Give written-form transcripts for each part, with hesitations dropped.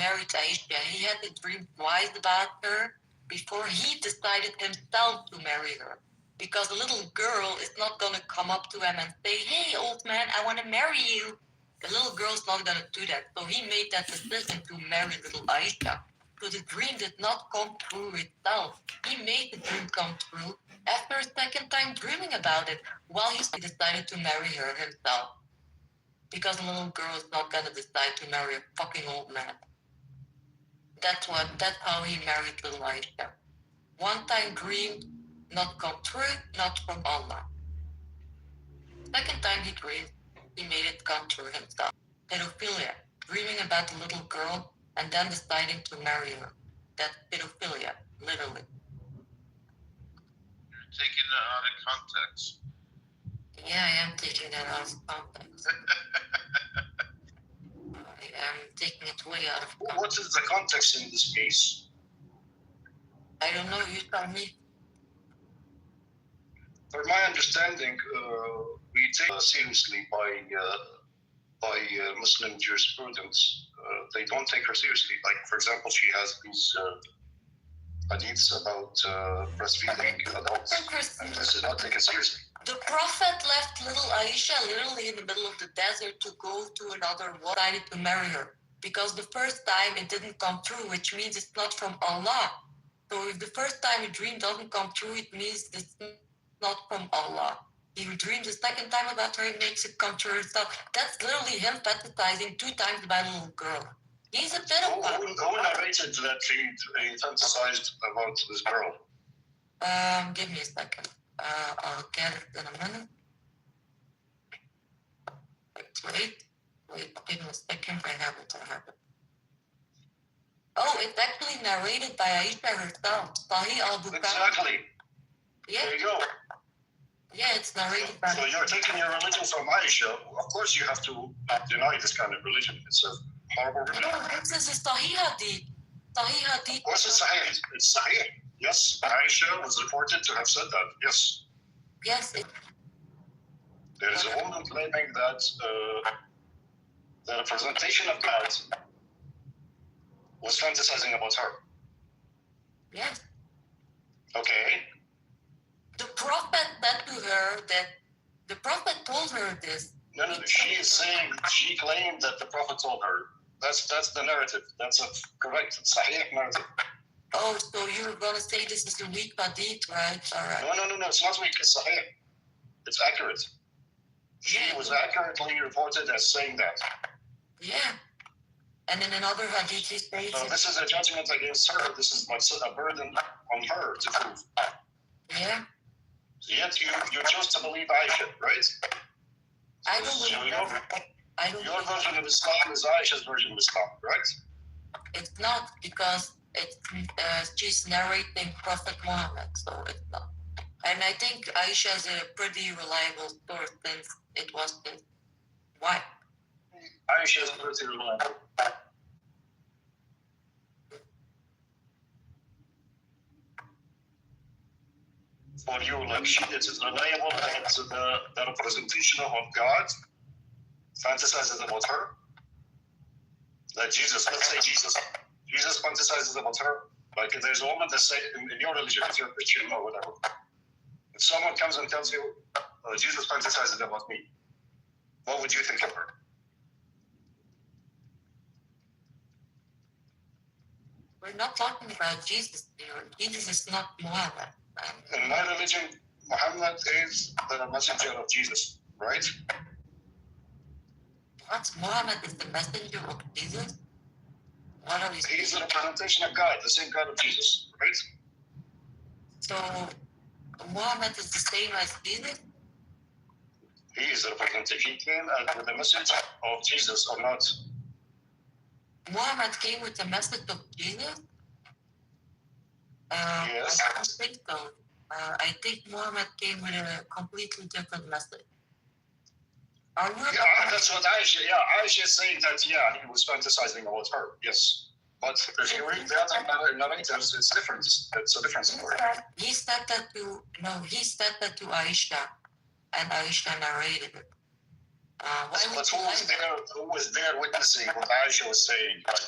married Aisha, he had to dream twice about her before he decided himself to marry her. Because a little girl is not going to come up to him and say, hey, old man, I want to marry you. The little girl's not going to do that. So he made that decision to marry little Aisha. So the dream did not come true itself. He made the dream come true after a second time dreaming about it, while he decided to marry her himself. Because a little girl is not going to decide to marry a fucking old man. That's how he married little Aisha. One time dream, not come true, not from Allah. Second time he dreamed, he made it come true himself. Pedophilia, dreaming about a little girl and then deciding to marry her. That's pedophilia, literally. You're taking that out of context. Yeah, I am taking that out of context. I am taking it way out of context. What is the context in this case? I don't know, you tell me. From my understanding, we take it seriously by Muslim jurisprudence. They don't take her seriously. Like, for example, she has these hadiths about breastfeeding adults, and this is not taken seriously. The Prophet left little Aisha literally in the middle of the desert to go to another one, decided to marry her. Because the first time it didn't come true, which means it's not from Allah. So if the first time a dream doesn't come true, it means it's not from Allah. He dreams the second time about her, he makes it come true himself. That's literally him fantasizing 2 times about a little girl. He's a pedophile. Who narrated that he fantasized about this girl? Give me a second. I'll get it in a minute. Wait, give me a second. I have it. Oh, it's actually narrated by Aisha herself. Sahih al-Bukhari. Exactly. Yeah. There you go. Yeah, it's narrated by. So you're taking your religion from Aisha. Of course, you have to deny this kind of religion. It's a horrible religion. No, this is a Sahih hadith. Sahih hadith. Of course, it's Sahih. It's Sahih. Yes, Aisha was reported to have said that. Yes. Yes. There is a woman claiming that the representation of God was fantasizing about her. Yes. Okay. The Prophet said to her that the Prophet told her this. No, she is saying, she claimed that the Prophet told her. That's the narrative. That's a correct Sahih narrative. Oh, so you're going to say this is a weak hadith, right? All right. No, it's not weak. It's Sahih. It's accurate. She was accurately reported as saying that. Yeah. And in another hadith, he says... So this is a judgment against her. This is a burden on her to prove. Yeah. Yet you chose to believe Aisha, right? I don't believe that. Your version of Islam is Aisha's version of Islam, right? It's not, because she's narrating Prophet Muhammad, so it's not. And I think Aisha is a pretty reliable source since it was his wife. Aisha is pretty reliable. For you, like it is reliable that the representation of God fantasizes about her. Like Jesus, let's say Jesus fantasizes about her. Like if there's a woman that say in your religion, if you're Christian or whatever, if someone comes and tells you, Jesus fantasizes about me, what would you think of her? We're not talking about Jesus here. Jesus is not Muhammad. In my religion, Muhammad is the messenger of Jesus, right? What? Muhammad is the messenger of Jesus? What are we saying? He's the representation of God, the same God of Jesus, right? So, Muhammad is the same as Jesus? He is the representation. He came with the message of Jesus or not? Muhammad came with the message of Jesus? Yes. I don't think so. I think Muhammad came with a completely different message. That's what Aisha is saying that, he was fantasizing about her, yes. But if you read the other narratives, it's different. It's a different story. He said that to Aisha, and Aisha narrated it. Why would But you lie? who was there witnessing what Aisha was saying? Like,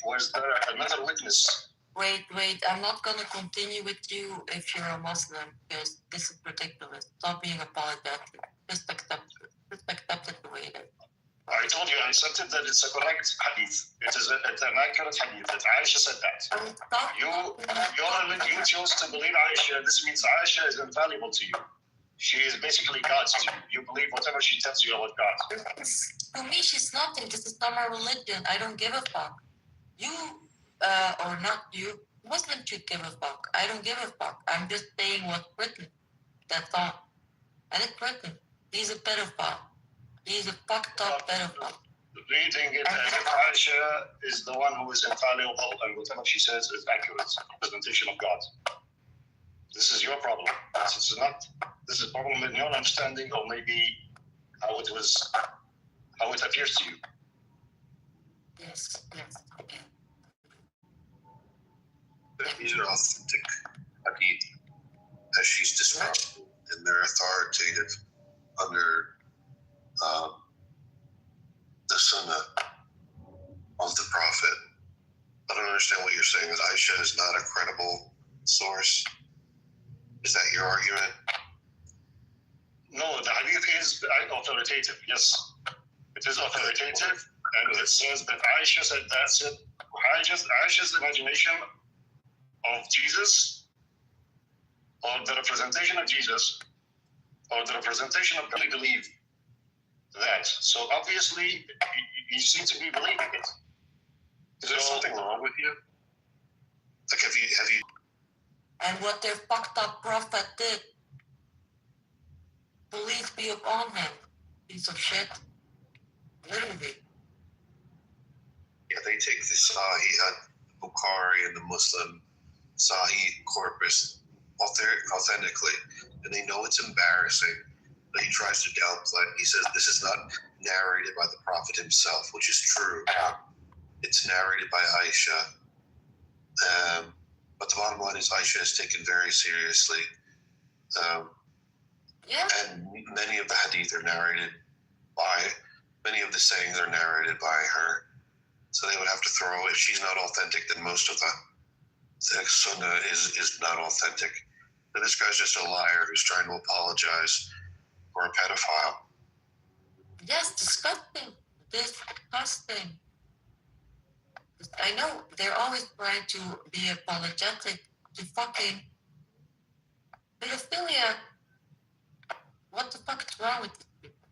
was there another witness? Wait, I'm not gonna continue with you if you're a Muslim because this is ridiculous. Stop being apologetic. Just accept it the way it is. I told you, I accepted that it's a correct hadith. It's an accurate hadith. That Aisha said that. Stop. You chose to believe Aisha. This means Aisha is invaluable to you. She is basically God to you. You believe whatever she tells you about God. To me, she's nothing. This is not my religion. I don't give a fuck. You, or not you, Muslims should give a fuck. I don't give a fuck. I'm just saying what's written. That's all. And it's written. He's a pedophile. He's a fucked up pedophile. Reading it as if Aisha is the one who is infallible and whatever she says is accurate representation of God. This is your problem. This is a problem in your understanding, or maybe how it appears to you. Yes, okay. These are authentic hadith, as she's described, and they're authoritative under the sunnah of the Prophet. I don't understand what you're saying. Is Aisha is not a credible source? Is that your argument? No, the hadith is authoritative. Yes, it is authoritative, and it says that Aisha said that's it. Aisha's imagination of Jesus, or the representation of Jesus, or the representation of God, believe that. So obviously, you seem to be believing it. Is there something wrong with you? Like, have you? And what their fucked up prophet did. Police be upon him. Piece of shit. Literally. Yeah, they take the Sahih Bukhari and the Muslim Sahih corpus authentically, and they know it's embarrassing, but he tries to downplay it. He says this is not narrated by the Prophet himself, which is true. It's narrated by Aisha. But the bottom line is Aisha is taken very seriously. Yeah. And many of the hadith are narrated by, many of the sayings are narrated by her. So they would have to throw, if she's not authentic, then most of the sunnah is not authentic. And this guy's just a liar who's trying to apologize for a pedophile. Yes, disgusting. Disgusting. I know they're always trying to be apologetic to fucking pedophilia. What the fuck is wrong with these people?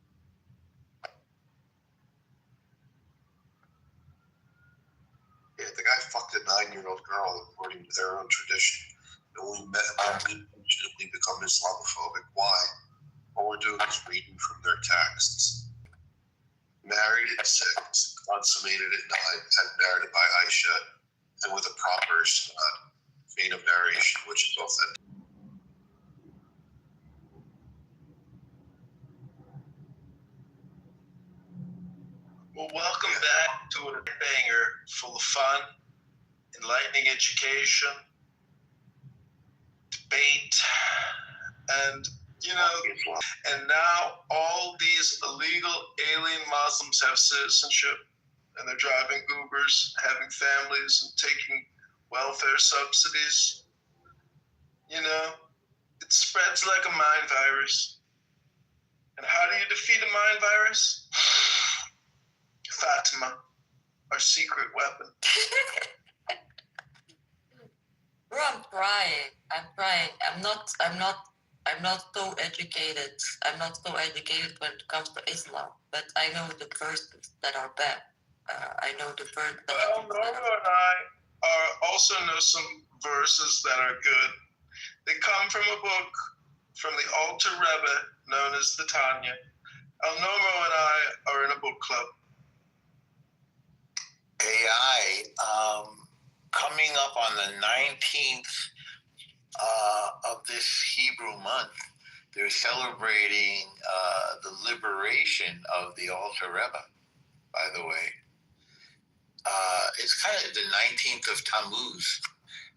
Yeah, the guy fucked a 9-year-old girl according to their own tradition. And we met them and become Islamophobic. Why? All we're doing is reading from their texts. Married at 6, consummated at 9, and narrated by Aisha, and with a proper vein of narration, which is authentic. Well, welcome back to a banger full of fun, enlightening education, debate, and and now all these illegal alien Muslims have citizenship, and they're driving Ubers, having families, and taking welfare subsidies. It spreads like a mind virus. And how do you defeat a mind virus? Fatima, our secret weapon. Bro, I'm trying. I'm not so educated. I'm not so educated when it comes to Islam, but I know the verses that are bad. I know the verses that Well, Nora and I also know some verses that are good. They come from a book from the Alter Rebbe known as the Tanya. El Nomo and I are in a book club. AI, coming up on the 19th of this Hebrew month, they're celebrating the liberation of the Alter Rebbe, by the way. It's kind of the 19th of Tammuz.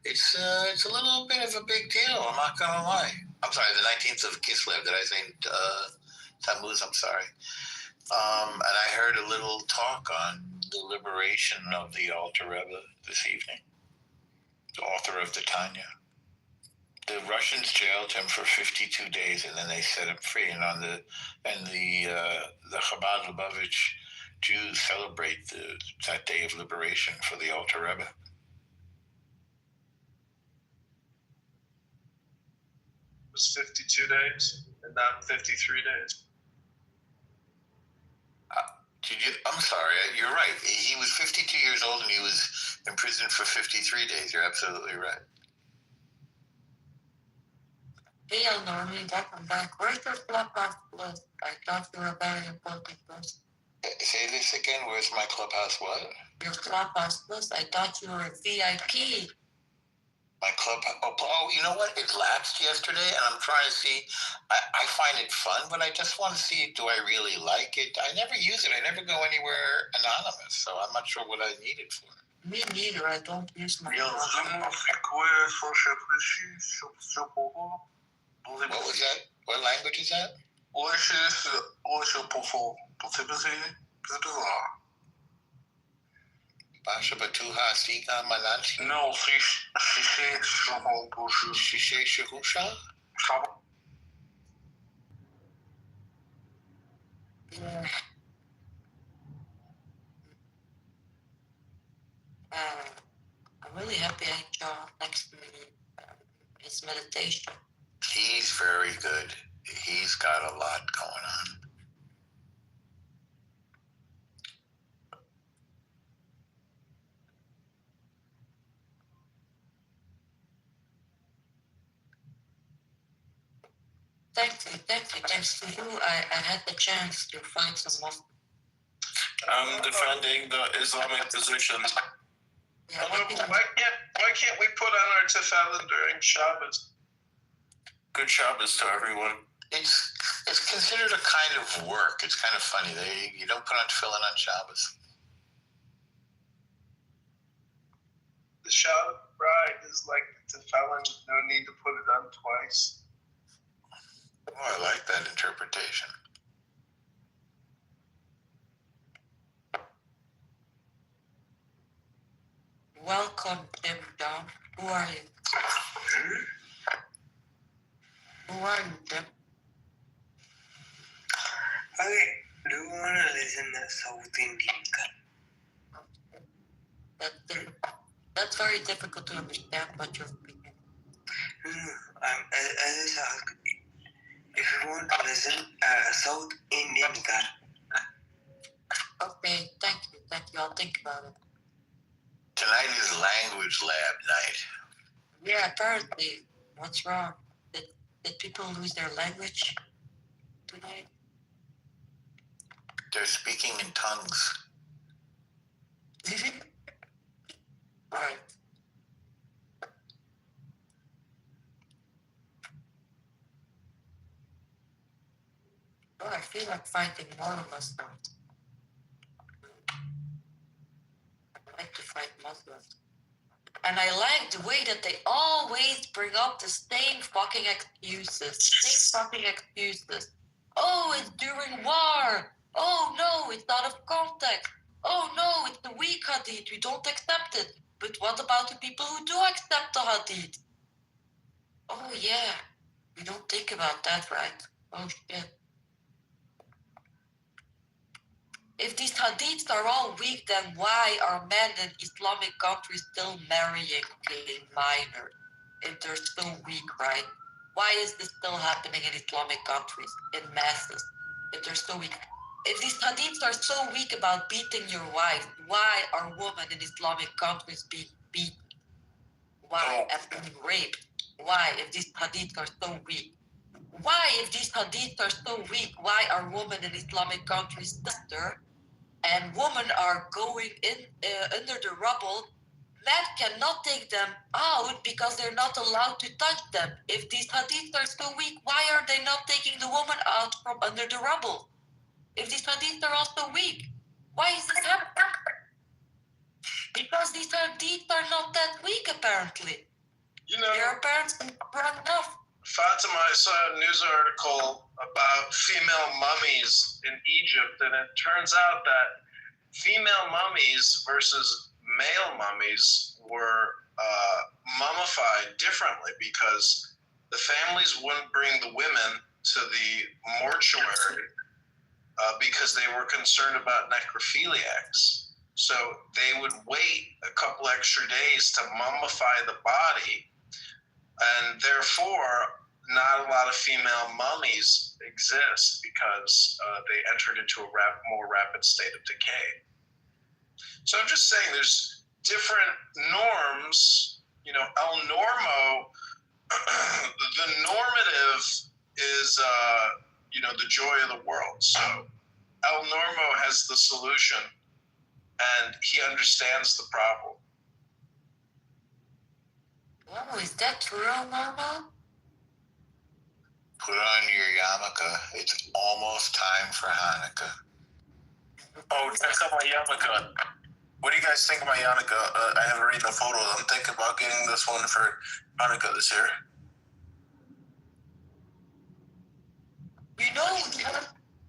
It's a little bit of a big deal, I'm not going to lie. I'm sorry, the 19th of Kislev. Did I say Tammuz, I'm sorry. And I heard a little talk on the liberation of the Alter Rebbe this evening, the author of the Tanya. The Russians jailed him for 52 days, and then they set him free. And the Chabad Lubavitch Jews celebrate that day of liberation for the Alter Rebbe. It was 52 days and not 53 days. I'm sorry, you're right. He was 52 years old and he was imprisoned for 53 days. You're absolutely right. Hey, Norman, welcome back. Where's your Clubhouse Plus? I thought you were a very important person. Say this again. Where's my Clubhouse what? Your Clubhouse Plus. I thought you were a VIP. My Clubhouse. Oh, you know what? It lapsed yesterday, and I'm trying to see. I find it fun, but I just want to see, do I really like it? I never use it. I never go anywhere anonymous, so I'm not sure what I need it for. Me neither. I don't use my What was that? What language is that? Basha Batuha Sika Malanchi? No, Shishe Shahusha? Yeah. I'm really happy I had John next to me. His meditation. He's very good. He's got a lot going on. Thanks to you, I had the chance to find some Muslims. I'm defending the Islamic positions. Yeah, why can't we put on our tefillin during Shabbos? Good Shabbos to everyone. It's considered a kind of work. It's kind of funny. You don't put on tefillin on Shabbos. The Shabbos bride is like the tefillin, no need to put it on twice. Oh, I like that interpretation. Welcome, Tim John. Who are you? Who are you, Tim? Okay, do you want to listen to South Indian culture? That's very difficult to understand what you're speaking. I just ask if you want to listen South Indian culture. Okay, thank you. I'll think about it. Tonight is language lab night. Yeah, apparently. What's wrong? Did people lose their language tonight? They're speaking in tongues. Right. Oh, I feel like fighting more Muslims. I like to fight Muslims. And I like the way that they always bring up the same fucking excuses. Oh, it's during war. Oh, no, it's out of context. Oh, no, it's the weak hadith. We don't accept it. But what about the people who do accept the hadith? Oh, yeah. We don't think about that, right? Oh, shit. If these hadiths are all weak, then why are men in Islamic countries still marrying gay minors? If they're so weak, right? Why is this still happening in Islamic countries, in masses? If they're so weak. If these hadiths are so weak about beating your wife, why are women in Islamic countries being beaten? Why? And being raped? Why, if these hadiths are so weak? Why, if these hadiths are so weak, why are women in Islamic countries sister and women are going in under the rubble? Men cannot take them out because they're not allowed to touch them. If these hadiths are so weak, why are they not taking the woman out from under the rubble? If these hadiths are also weak, why is this happening? Because these hadiths are not that weak, apparently. You know, They're apparently strong enough. Fatima, I saw a news article about female mummies in Egypt, and it turns out that female mummies versus male mummies were mummified differently because the families wouldn't bring the women to the mortuary because they were concerned about necrophiliacs. So they would wait a couple extra days to mummify the body, and therefore not a lot of female mummies exist because they entered into a more rapid state of decay. So I'm just saying there's different norms. You know, El Normo, the normative is, the joy of the world. So El Normo has the solution, and he understands the problem. Oh, is that true, Normo? Put on your yarmulke. It's almost time for Hanukkah. Oh, check out my yarmulke. What do you guys think of my yarmulke? I haven't read the photo. I'm thinking about getting this one for Hanukkah this year. You know,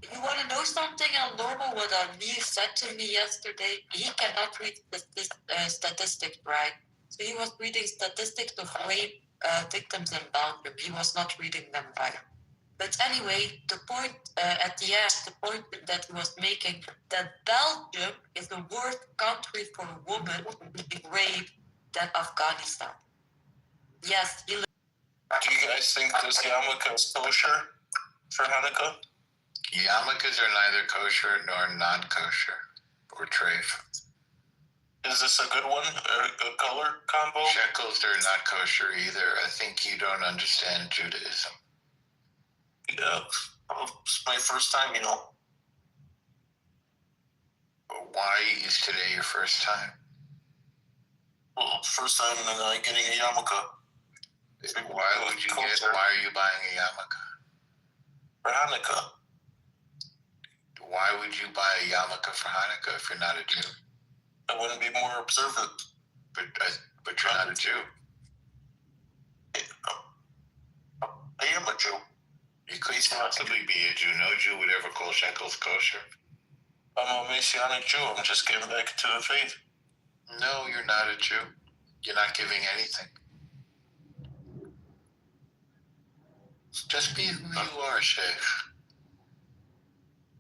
you want to know something, El Normo? What Neil said to me yesterday, he cannot read statistics, right? So he was reading statistics of rape victims in Belgium. He was not reading them right. But anyway, the point at the end, the point that he was making, that Belgium is the worst country for a woman to be raped than Afghanistan. Yes, he. Do you guys think this yarmulke is kosher for Hanukkah? Yarmulkes are neither kosher nor non-kosher or treif. Is this a good one? A color combo? Shekels are not kosher either. I think you don't understand Judaism. Yeah, it's my first time, Why is today your first time? Well, first time getting a yarmulke. Why are you buying a yarmulke? For Hanukkah. Why would you buy a yarmulke for Hanukkah if you're not a Jew? I wouldn't be more observant. But you're not a Jew. I am a Jew. You couldn't possibly be a Jew. No Jew would ever call shekels kosher. I'm a Messianic Jew. I'm just giving back to the faith. No, you're not a Jew. You're not giving anything. Just be who you are, Sheikh.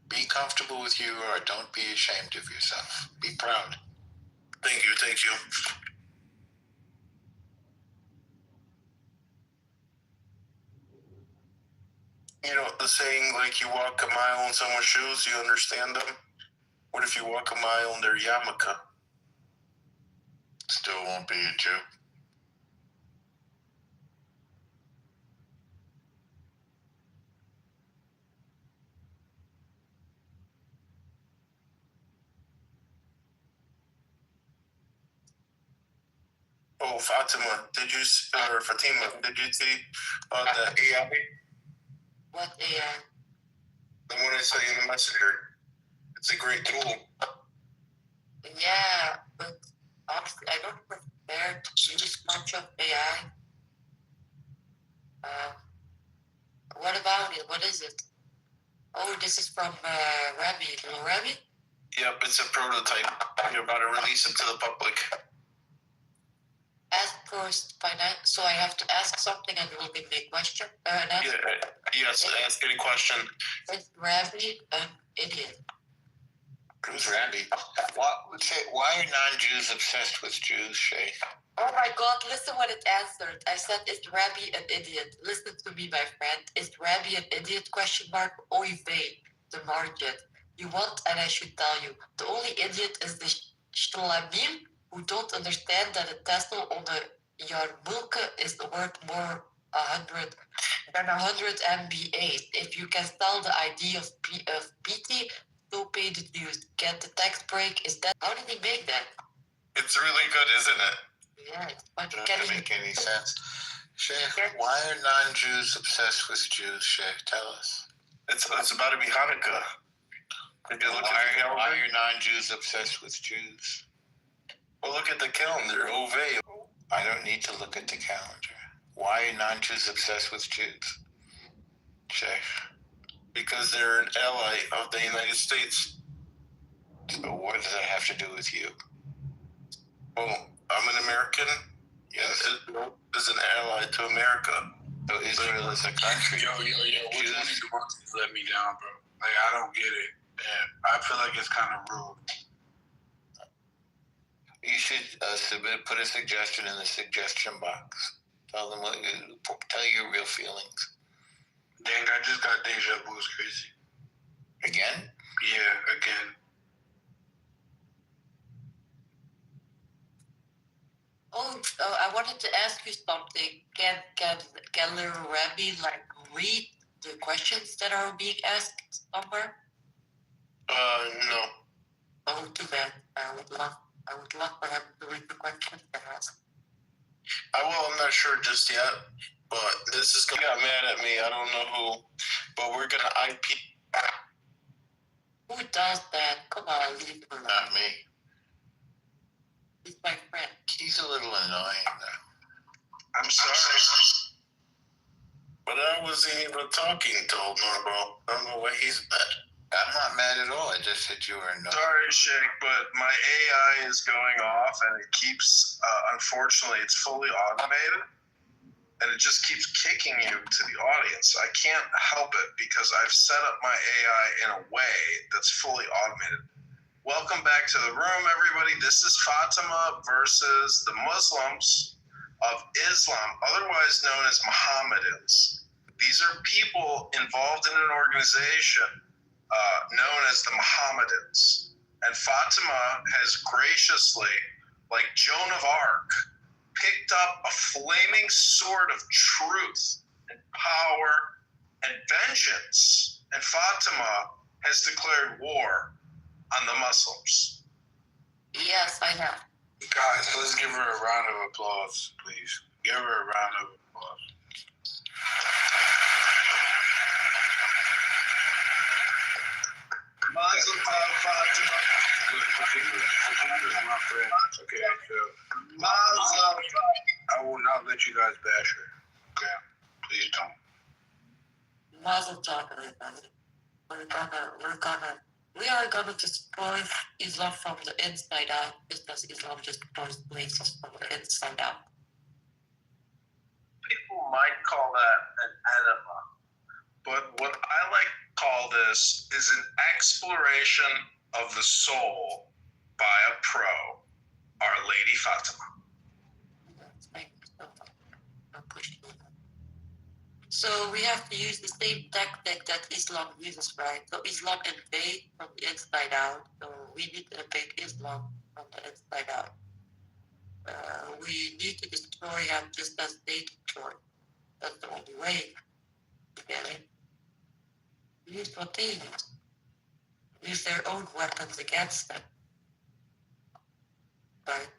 Be comfortable with who you are. Don't be ashamed of yourself. Be proud. Thank you. You know, the saying, like, you walk a mile in someone's shoes, you understand them? What if you walk a mile in their yarmulke? Still won't be a Jew. Oh, Fatima, did you see the AI? What AI? The one I sent you in the messenger. It's a great tool. Yeah, but honestly, I don't prepare to use much of AI. What about it? What is it? Oh, this is from Rabbi. Little Rabbi? Yep, it's a prototype. You're about to release it to the public. Ask first, so I have to ask something and it will give me a question. Yes, ask any question. Is Rabbi an idiot? Who's Rabbi? Why are non-Jews obsessed with Jews, Sheikh? Oh my God, listen what it answered. I said, is Rabbi an idiot? Listen to me, my friend. Is Rabbi an idiot? Question mark. Oy vey, the margin. You want, and I should tell you, the only idiot is the shlamim who don't understand that a tassel on the yarmulke is worth more 100 MBA. If you can sell the idea of PT, so pay the dues. Get the tax break. Is that how did he make that? It's really good, isn't it? Yeah, but Doesn't make any sense. Sheikh, why are non-Jews obsessed with Jews, Sheikh? Tell us. It's about to be Hanukkah. Why are non-Jews obsessed with Jews? Well, look at the calendar. Ove. I don't need to look at the calendar. Why are non-Jews obsessed with Jews? Sheikh. Because they're an ally of the United States. So what does that have to do with you? Well, I'm an American. Yes. Israel is an ally to America. So Israel is a country. Yo, which one of you monkeys let me down, bro? Like, I don't get it. And I feel like it's kind of rude. You should put a suggestion in the suggestion box. Tell them tell your real feelings. Dang, I just got deja vu. It's crazy. Again? Yeah, again. Oh, I wanted to ask you something. Can little Rabbi like read the questions that are being asked somewhere? No. Oh, too bad. I would love for him to read the questions that are asked. I'm not sure just yet, but this is got mad at me. I don't know who, but we're gonna IP. Who does that? Come on, leave him alone. Not me. He's my friend. He's a little annoying, though. I'm sorry. But I wasn't even talking to Norbo. I don't know why he's mad. I'm not mad at all. I just said you were annoying. Sorry, Sheikh, but my AI is going off, and it keeps, unfortunately, it's fully automated, and it just keeps kicking you to the audience. I can't help it because I've set up my AI in a way that's fully automated. Welcome back to the room, everybody. This is Fatima versus the Muslims of Islam, otherwise known as Mohammedans. These are people involved in an organization known as the Mohammedans. And Fatima has graciously, like Joan of Arc, picked up a flaming sword of truth and power and vengeance. And Fatima has declared war on the Muslims. Yes, I have. Guys, let's give her a round of applause, please. Give her a round of applause. Muslim Fatima. My friend. Okay, so Muslim. I will not let you guys bash her. Okay? Please don't. Mazel tov, everybody. We are gonna destroy Islam from the inside out, because Islam destroys places from the inside out. People might call that an enema, but what I like to call this is an exploration of the soul by a pro, Our Lady Fatima. Thank you so much. I appreciate that. So we have to use the same tactic that Islam uses, right? So Islam invades from the inside out. So we need to invade Islam from the inside out. We need to destroy him just as they destroy. That's the only way to get it. Use what they use. Use their own weapons against them. Right?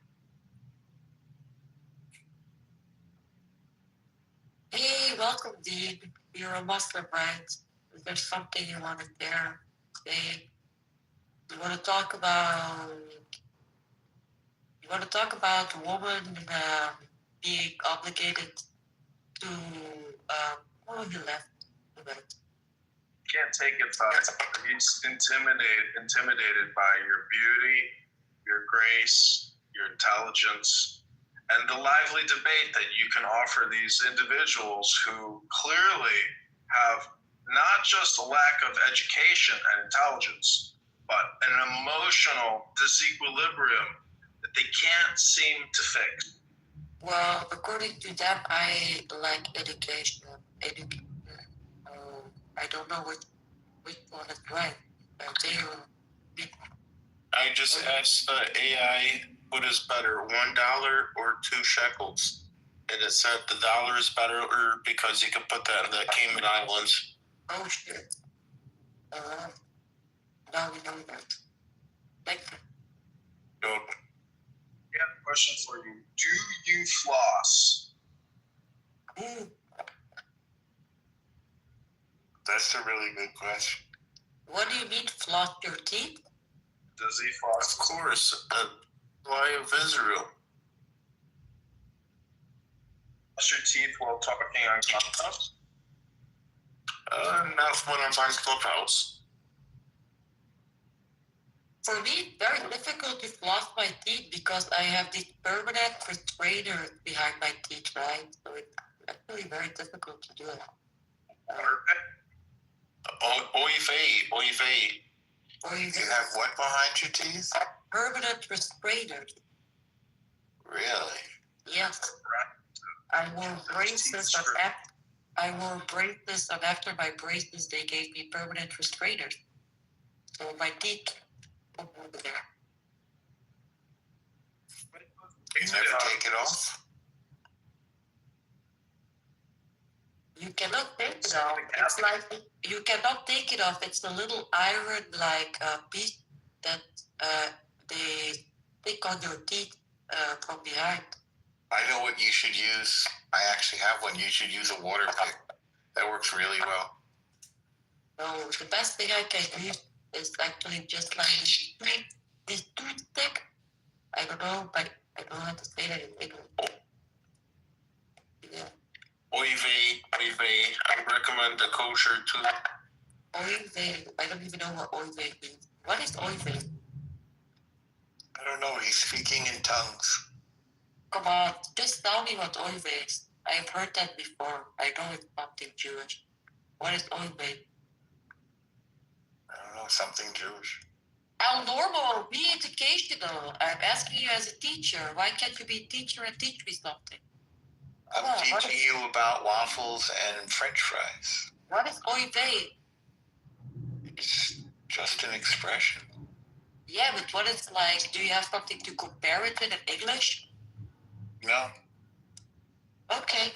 Hey, welcome, Dean. You're a Muslim, right? Is there something you want to share? Say, you want to talk about? You want to talk about women being obligated to? Oh, he left. Can't take it, Fatima. He's intimidated by your beauty, your grace, your intelligence, and the lively debate that you can offer these individuals who clearly have not just a lack of education and intelligence, but an emotional disequilibrium that they can't seem to fix. Well, according to them, I like education. I don't know which one is right. I just asked the AI what is better, $1 or 2 shekels, and it said the dollar is better because you can put that in the Cayman Islands. Oh shit. Now we know that. Thank you. So, I have a question for you. Do you floss? Ooh, That's a really good question. what do you mean floss your teeth? Does he of floss? course, the lie of Israel. Floss your teeth while talking on Clubhouse? Not when I'm on Clubhouse. For me, it's very difficult to floss my teeth because I have these permanent restrainers behind my teeth, right? So it's actually very difficult to do it. Oy vey. Or You have what behind your teeth? permanent restrainers. Really? Yes. I wore braces and after my braces, they gave me permanent restrainers. So my teeth go over there. You never take it off? You cannot take it off. It's like you cannot take it off. It's a little iron like piece that they stick on your teeth from behind. I know what you should use. I actually have one. You should use a water pick. That works really well. So the best thing I can use is actually just like this toothpick. I don't know, but I don't know how to say that in English. Yeah. Oy vey. I recommend the kosher too. Oy vey. I don't even know what oy vey means. What is oy vey? I don't know. He's speaking in tongues. Come on, just tell me what oy vey is. I've heard that before. I know it's something Jewish. What is oy vey? I don't know. Something Jewish. Al normal, be educational. I'm asking you as a teacher. Why can't you be a teacher and teach me something? I'm teaching you about waffles and French fries. What is oy vey? It's just an expression. Yeah, but what is like? Do you have something to compare it with in English? No. Okay,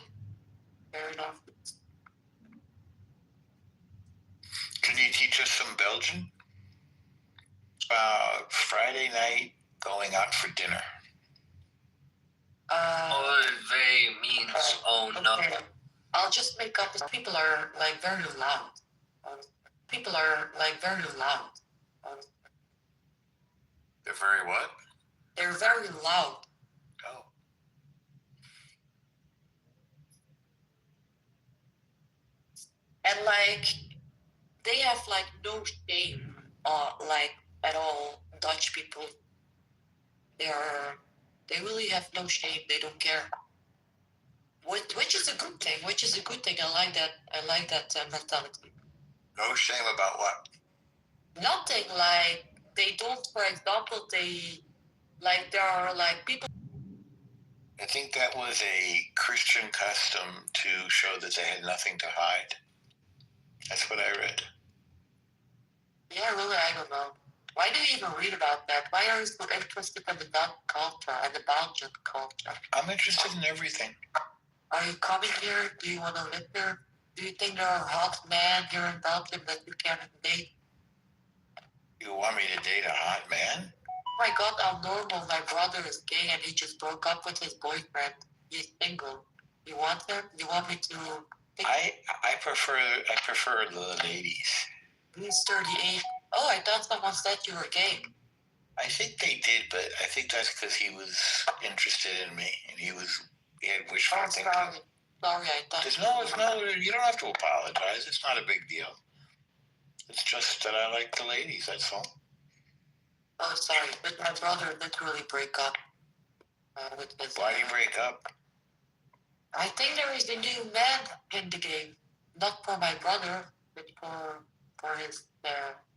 fair enough. Can you teach us some Belgian? Friday night, going out for dinner. Oy vey means oh nothing. I'll just make up. People are like very loud. They're very what? They're very loud. Oh. And like they have like no shame like at all. Dutch people, they really have no shame. They don't care, which is a good thing. I like that mentality. No shame about what? Nothing. Like they don't, for example, there are like people. I think that was a Christian custom to show that they had nothing to hide. That's what I read. Yeah, really, I don't know. Why do you even read about that? Why are you so interested in the Dutch culture and the Belgian culture? I'm interested in everything. Are you coming here? Do you want to live here? Do you think there are hot men here in Belgium that you can date? You want me to date a hot man? Oh my God, I'm normal. My brother is gay and he just broke up with his boyfriend. He's single. You want him? You want me to? I prefer the ladies. He's 38. Oh, I thought someone said you were gay. I think they did, but I think that's because he was interested in me and he had wishful thinking. Sorry, I thought. You don't have to apologize. It's not a big deal. It's just that I like the ladies, that's all. Oh, sorry, but my brother literally break up with his. Why do you break up? I think there is a new man in the game. Not for my brother, but for his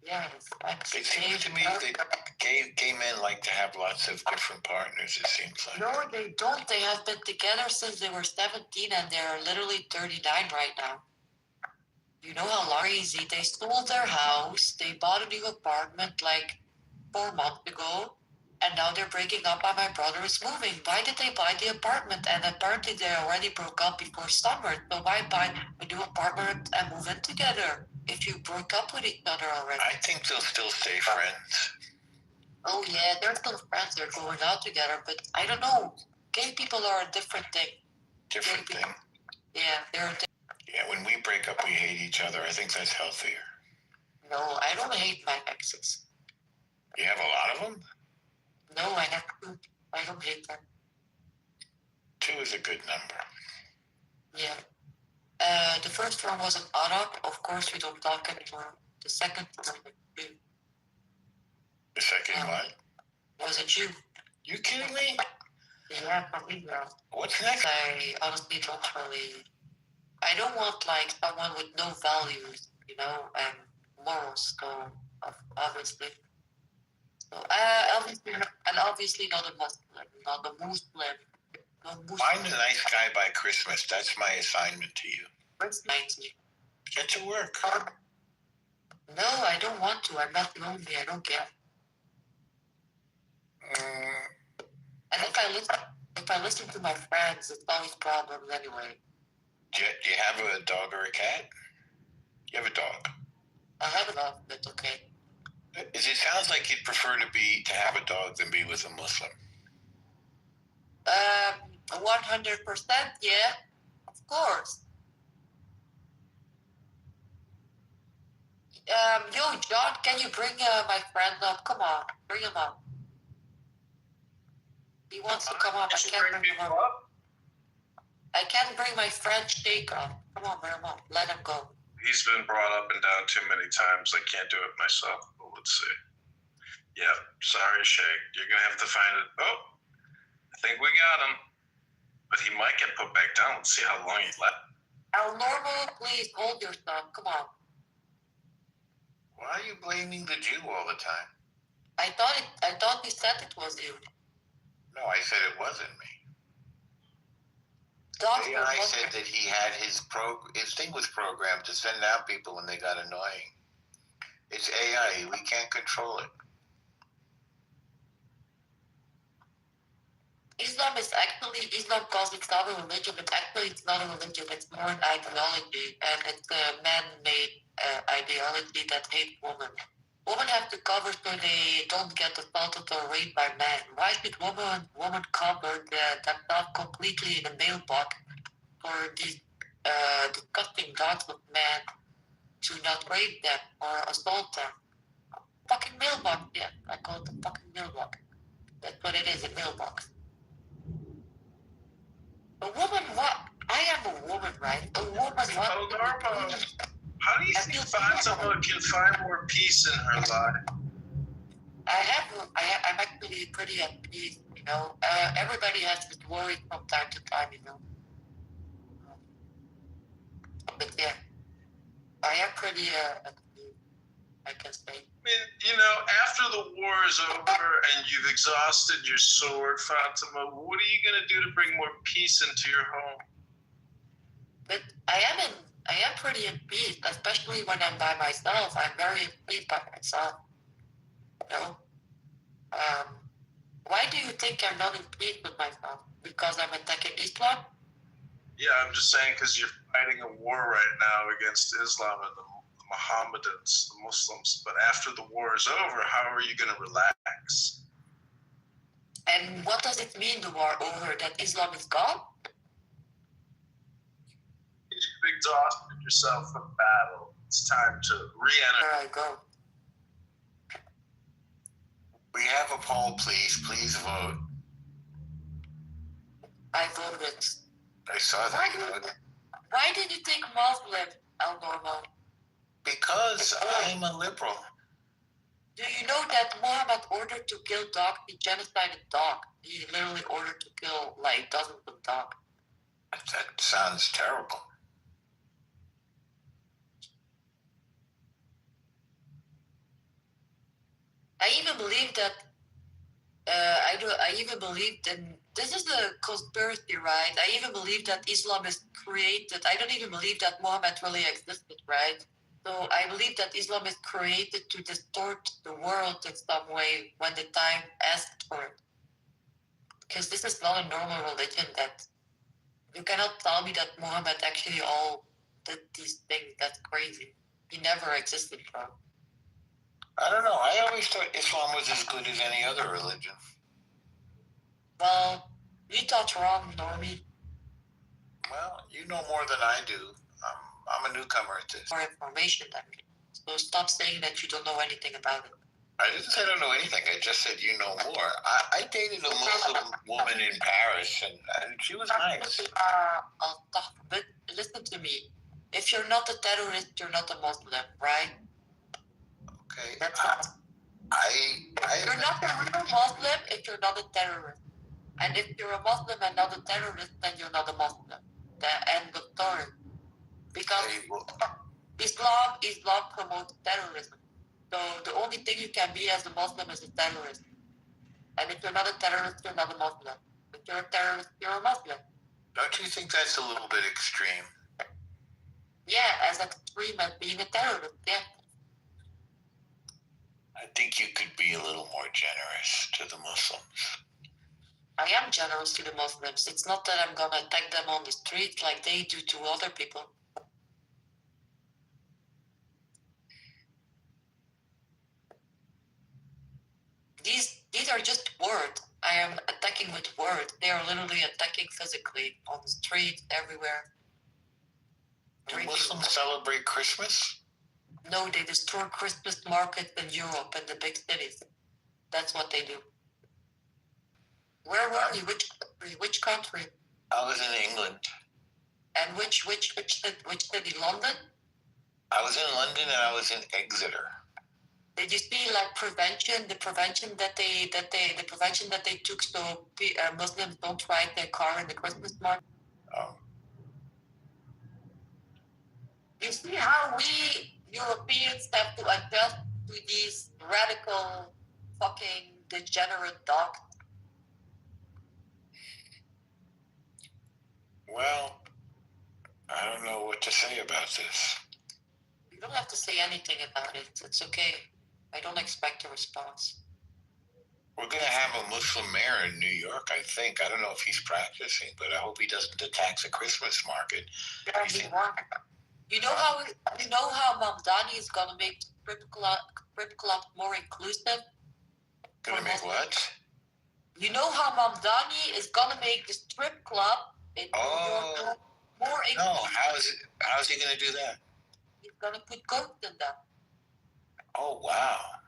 his ex. It seems to me that gay men like to have lots of different partners, it seems like. No, they don't. They have been together since they were 17 and they're literally 39 right now. You know how crazy. They sold their house, they bought a new apartment like 4 months ago, and now they're breaking up and my brother is moving. Why did they buy the apartment? And apparently they already broke up before summer. So why buy a new apartment and move in together if you broke up with each other already? I think they'll still stay friends. Oh yeah, they're still friends. They're going out together, but I don't know. Gay people are a different thing. Different thing. Yeah, they're. Yeah, when we break up, we hate each other. I think that's healthier. No, I don't hate my exes. You have a lot of them? No, I have two. I don't hate them. 2 is a good number. Yeah. The first one was an Arab. Of course, we don't talk anymore. The second one was a Jew. The second one Was a Jew. You kidding me? Yeah, from Israel. What's next? I honestly don't really. I don't want like someone with no values, you know, and morals. So obviously, obviously not a Muslim, not a Muslim. No Muslim. Find a nice guy by Christmas. That's my assignment to you. What's 90? Get to work. No, I don't want to. I'm not lonely. I don't care. And if I listen to my friends, it's always problems anyway. Do you have a dog or a cat? You have a dog. I have a dog, but okay. It sounds like you'd prefer to have a dog than be with a Muslim. 100%, yeah, of course. Yo, John, can you bring my friend up? Come on, bring him up. He wants to come up. I can't bring him up. I can't bring my friend Shake up. Come on, bring him up. Let him go. He's been brought up and down too many times. I can't do it myself, but let's see. Yeah, sorry, Shake. You're going to have to find it. Oh, I think we got him. But he might get put back down. Let's see how long he left. Al Normal, please hold your stuff. Come on. Why are you blaming the Jew all the time? I thought you said it was you. No, I said it wasn't me. Doctor, AI said that he had his thing was programmed to send out people when they got annoying. It's AI. We can't control it. Islam because it's not a religion, but actually it's not a religion. It's more an ideology, and it's a man-made ideology that hates women. Women have to cover so they don't get assaulted or raped by men. Why should women cover themselves completely in a mailbox for these disgusting dogs of men to not rape them or assault them? Fucking mailbox, yeah. I call it a fucking mailbox. That's what it is, a mailbox. A woman, what? I am a woman, right? A woman, what? Oh, Norma, how do you think Fatima can find more peace in her life? I'm actually pretty at peace, you know. Everybody has his worries from time to time, you know. But yeah, I am pretty at peace, I can say. I mean, you know, after the war is over and you've exhausted your sword, Fatima, what are you going to do to bring more peace into your home? But I am pretty at peace, especially when I'm by myself. I'm very at peace by myself. You know? Why do you think I'm not in peace with myself? Because I'm attacking Islam? Yeah, I'm just saying because you're fighting a war right now against Islam and the Mohammedans, the Muslims. But after the war is over, how are you going to relax? And what does it mean, the war over, that Islam is gone? You've exhausted yourself from battle. It's time to re-enter. Where I go. We have a poll, please. Please vote. I voted. I saw that. Why did you take Muslim, Al Normal? Because I'm a liberal. Do you know that Muhammad ordered to kill dogs? He genocided dogs. He literally ordered to kill like dozens of dogs. That sounds terrible. I even believe that. I even believed in. This is a conspiracy, right? I even believe that Islam is created. I don't even believe that Muhammad really existed, right? So I believe that Islam is created to distort the world in some way when the time asked for it. Because this is not a normal religion. That you cannot tell me that Muhammad actually all did these things. That's crazy. He never existed, bro. I don't know. I always thought Islam was as good as any other religion. Well, you thought wrong, Normie. Well, you know more than I do. I'm a newcomer at this. More information than me. So stop saying that you don't know anything about it. I didn't say I don't know anything. I just said you know more. I dated a Muslim woman in Paris, and she was nice. listen to me. If you're not a terrorist, you're not a Muslim, right? Okay. That's what. You're not a real Muslim if you're not a terrorist. And if you're a Muslim and not a terrorist, then you're not a Muslim. The end of story. Because Islam promotes terrorism. So the only thing you can be as a Muslim is a terrorist. And if you're not a terrorist, you're not a Muslim. If you're a terrorist, you're a Muslim. Don't you think that's a little bit extreme? Yeah, as extreme as being a terrorist, yeah. I think you could be a little more generous to the Muslims. I am generous to the Muslims. It's not that I'm gonna attack them on the street like they do to other people. These are just words. I am attacking with words. They are literally attacking physically on the street, everywhere. Do Muslims celebrate Christmas? No, they destroy Christmas markets in Europe and the big cities. That's what they do. Where were you? Which country? Which country? I was in England. And which city? London? I was in London and I was in Exeter. Did you see like the prevention that they took so Muslims don't ride their car in the Christmas market? Oh. You see how we Europeans have to adjust to these radical, fucking degenerate dogs? Well, I don't know what to say about this. You don't have to say anything about it. It's okay. I don't expect a response. We're going to have a Muslim mayor in New York, I think. I don't know if he's practicing, but I hope he doesn't attack the Christmas market. Yeah, you know how Mamdani is gonna make strip club more inclusive? Gonna make what? You know how Mamdani is gonna make the strip club in New York more inclusive? No, how is he gonna do that? He's gonna put goats in them. Oh wow.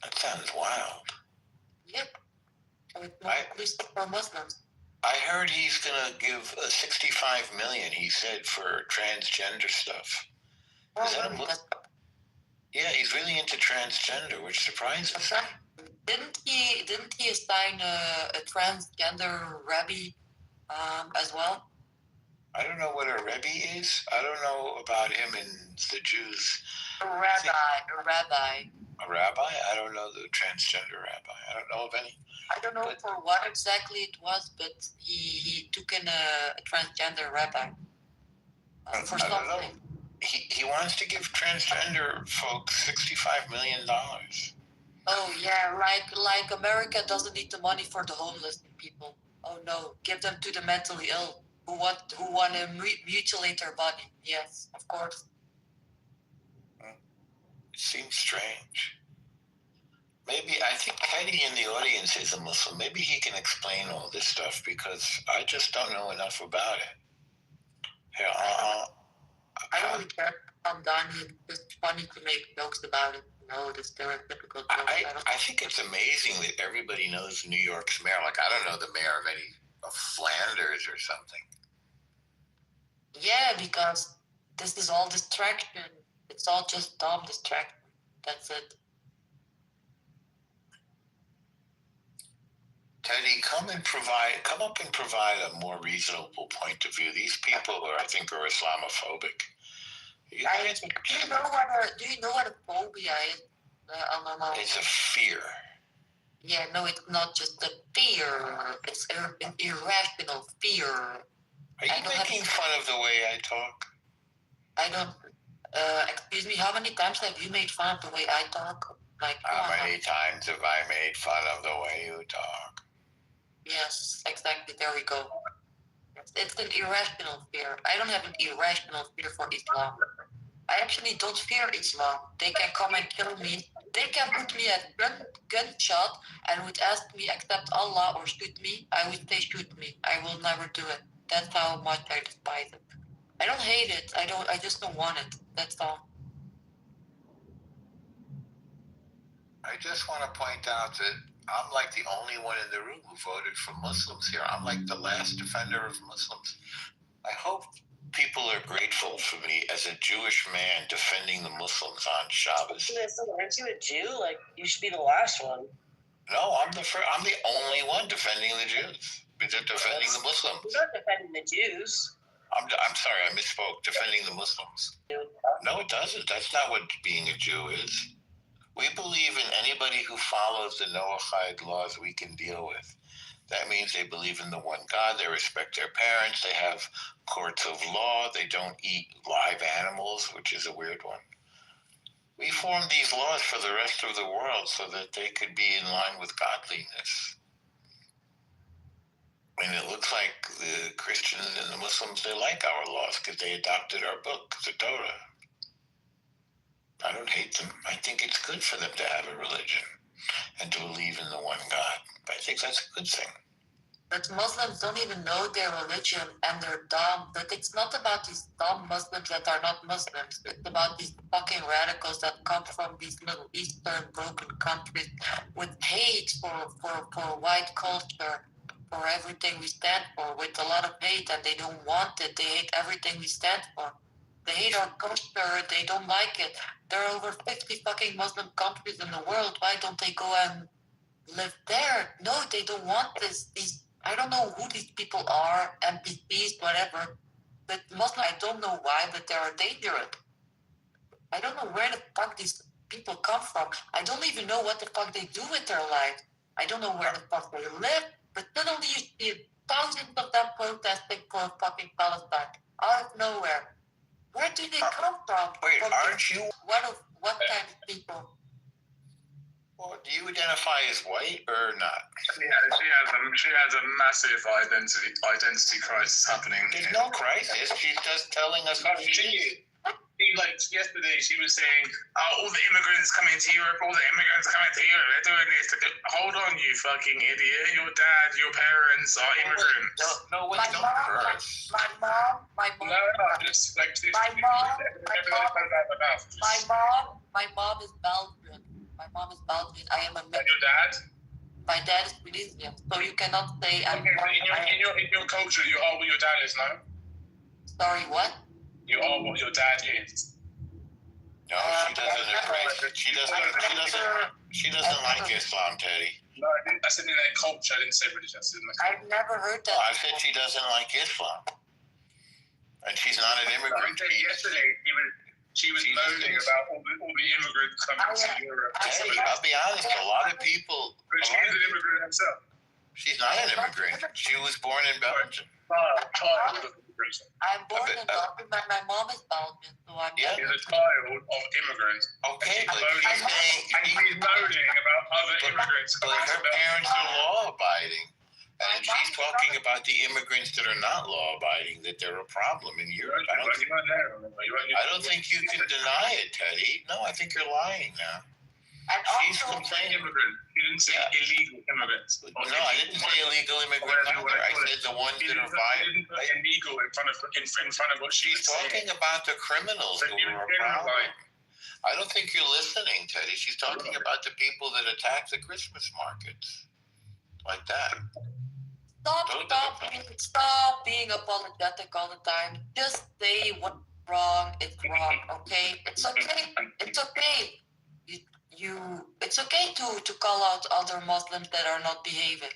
That sounds wild. Yep. So it's more inclusive for Muslims. I heard he's gonna give $65 million. He said for transgender stuff. Yeah, he's really into transgender, which surprises me. Didn't he assign a transgender rabbi as well? I don't know what a rebbe is. I don't know about him and the Jews. A rabbi. A rabbi? I don't know the transgender rabbi. I don't know of any. I don't know for what exactly it was, but he took in a transgender rabbi for something. He wants to give transgender folks $65 million. Oh yeah, like America doesn't need the money for the homeless people. Oh no, give them to the mentally ill who want to mutilate their body. Yes, of course. It seems strange. Maybe I think Teddy in the audience is a Muslim. Maybe he can explain all this stuff because I just don't know enough about it. Yeah, I don't really care about Donnie. It's just funny to make jokes about it. No, the stereotypical jokes. I think it's amazing that everybody knows New York's mayor. Like I don't know the mayor of Flanders or something. Yeah, because this is all distraction. It's all just dumb distraction. That's it. Teddy, come up and provide a more reasonable point of view. These people I think are Islamophobic. Do you know what a phobia is? It's a fear. Yeah, no, it's not just a fear. It's an irrational fear. Are you making fun of the way I talk? I don't. Excuse me, how many times have you made fun of the way I talk? Like, how many times have I made fun of the way you talk? Yes, exactly. There we go. It's an irrational fear. I don't have an irrational fear for Islam. I actually don't fear Islam. They can come and kill me. They can put me at gunshot and would ask me accept Allah or shoot me. I would say shoot me. I will never do it. That's how much I despise it. I don't hate it. I just don't want it. That's all. I just want to point out that I'm like the only one in the room who voted for Muslims here. I'm like the last defender of Muslims. I hope people are grateful for me as a Jewish man defending the Muslims on Shabbos. Aren't you a Jew? Like, you should be the last one. No, I'm the only one defending the Jews. Defending the Muslims. You're not defending the Jews. I'm sorry, I misspoke. Defending the Muslims. No, it doesn't. That's not what being a Jew is. We believe in anybody who follows the Noahide laws we can deal with. That means they believe in the one God, they respect their parents, they have courts of law, they don't eat live animals, which is a weird one. We formed these laws for the rest of the world so that they could be in line with godliness. And it looks like the Christians and the Muslims, they like our laws because they adopted our book, the Torah. I don't hate them. I think it's good for them to have a religion and to believe in the one God. I think that's a good thing. But Muslims don't even know their religion and they're dumb. But it's not about these dumb Muslims that are not Muslims. It's about these fucking radicals that come from these little Eastern broken countries with hate for white culture, for everything we stand for, with a lot of hate, and they don't want it. They hate everything we stand for. They hate our culture. They don't like it. There are over 50 fucking Muslim countries in the world. Why don't they go and live there? No, they don't want this. I don't know who these people are, NPCs, whatever. But Muslim, I don't know why, but they are dangerous. I don't know where the fuck these people come from. I don't even know what the fuck they do with their lives. I don't know where the fuck they live. But suddenly you see thousands of them protesting for fucking Palestine out of nowhere. Where do they come from? Wait, aren't you? What kind of people? Well, do you identify as white or not? She has a massive identity crisis happening. There's no crisis. She's just telling us how she is. Like yesterday, she was saying, all the immigrants coming to Europe, they're doing this. Hold on, you fucking idiot. Your dad, your parents are immigrants. No, My mom, Just like this. my mom is Belgian. My mom is Belgian. I am a And your dad? My dad is Tunisian, so you cannot say I'm. In your culture, you are what your dad is, no? Sorry, what? You are what your dad is. No, she doesn't embrace. She doesn't like Islam, Teddy. No, I said in their culture. I didn't say religion. I've never heard that. I said she doesn't like Islam, and she's not an immigrant. Yesterday, she was moaning about all the immigrants coming to Europe. Teddy, I'll be honest. A lot of people. But she's an immigrant herself. She's not an immigrant. She was born in Belgium. I'm born in Belgium, but my mom is Belgian, so I'm. Yeah. She's a child of immigrants. Okay, but she's moaning about other immigrants. But her parents are law-abiding. And she's talking about the immigrants that are not law-abiding, that they're a problem in Europe. I don't think you can deny it, Teddy. No, I think you're lying now. And She's also, complaining. You didn't say illegal immigrants. No, I didn't say illegal immigrants either. I said the ones that are violent. Illegal in front of what She's talking about the criminals who are a problem. I don't think you're listening, Teddy. She's talking about the people that attack the Christmas markets. Like that. Stop being apologetic all the time. Just say what's wrong is wrong, okay? It's okay. It's okay. It's okay to call out other Muslims that are not behaving.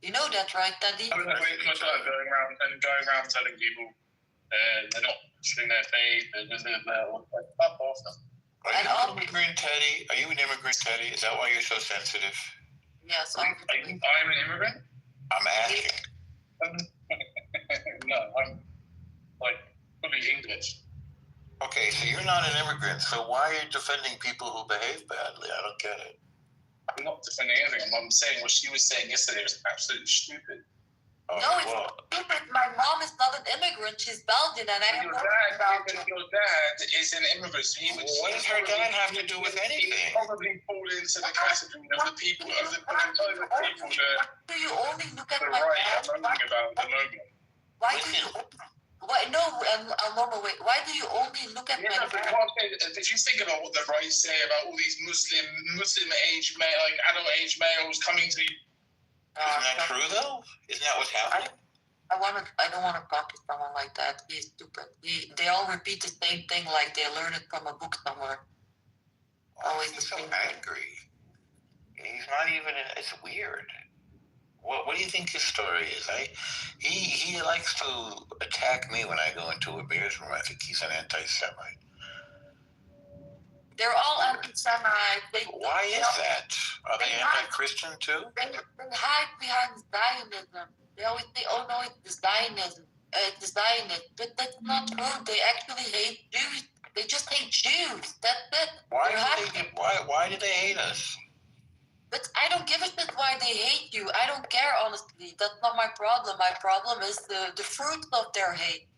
You know that, right, Teddy? I'm not wasting my time going around telling people they're not showing their faith. They're just fuck off. Are you an immigrant, Teddy? Are you an immigrant, Teddy? Is that why you're so sensitive? Yes. I'm an immigrant? I'm asking. No, I'm fully English. Okay, so you're not an immigrant, so why are you defending people who behave badly? I don't get it. I'm not defending anything. I'm saying what she was saying yesterday was absolutely stupid. Oh, No, it's stupid. My mom is not an immigrant. She's Belgian, and I am Belgian. Your dad is an immigrant. So what does her dad have to do with anything? He probably fall into the category of the people that Do you only look at the my right dad? are moaning about at the moment. Why do you? Why no? Wait. Why do you only look at my dad? Did you think about what the right say about all these Muslim age male, like adult age males coming to? Isn't that true though? Isn't that what's happening? I don't want to talk to someone like that. He's stupid. They all repeat the same thing like they learn it from a book somewhere. Always He's the so same thing. angry. He's not even. It's weird. What do you think his story is? He likes to attack me when I go into a bear's room. I think he's an anti-Semite. They're all anti-Semite. Why is that? Are they anti-Christian too? They hide behind Zionism. They always say, "Oh no, it's the Zionism, the Zionists," but that's not true. They actually hate Jews. They just hate Jews. That's it. Why do they hate us? But I don't give a shit why they hate you. I don't care, honestly. That's not my problem. My problem is the fruit of their hate.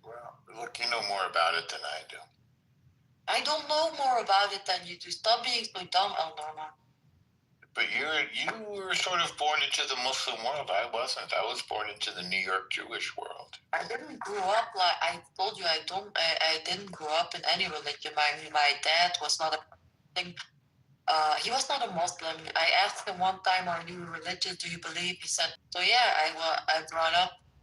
Well, look, you know more about it than I do. I don't know more about it than you do. Stop being so dumb, Elnorma. But you were sort of born into the Muslim world. I wasn't. I was born into the New York Jewish world. I didn't grow up like I told you. I didn't grow up in any religion. My dad was not a thing. He was not a Muslim. I asked him one time, "Are you religious? Do you believe?" He said, "So yeah,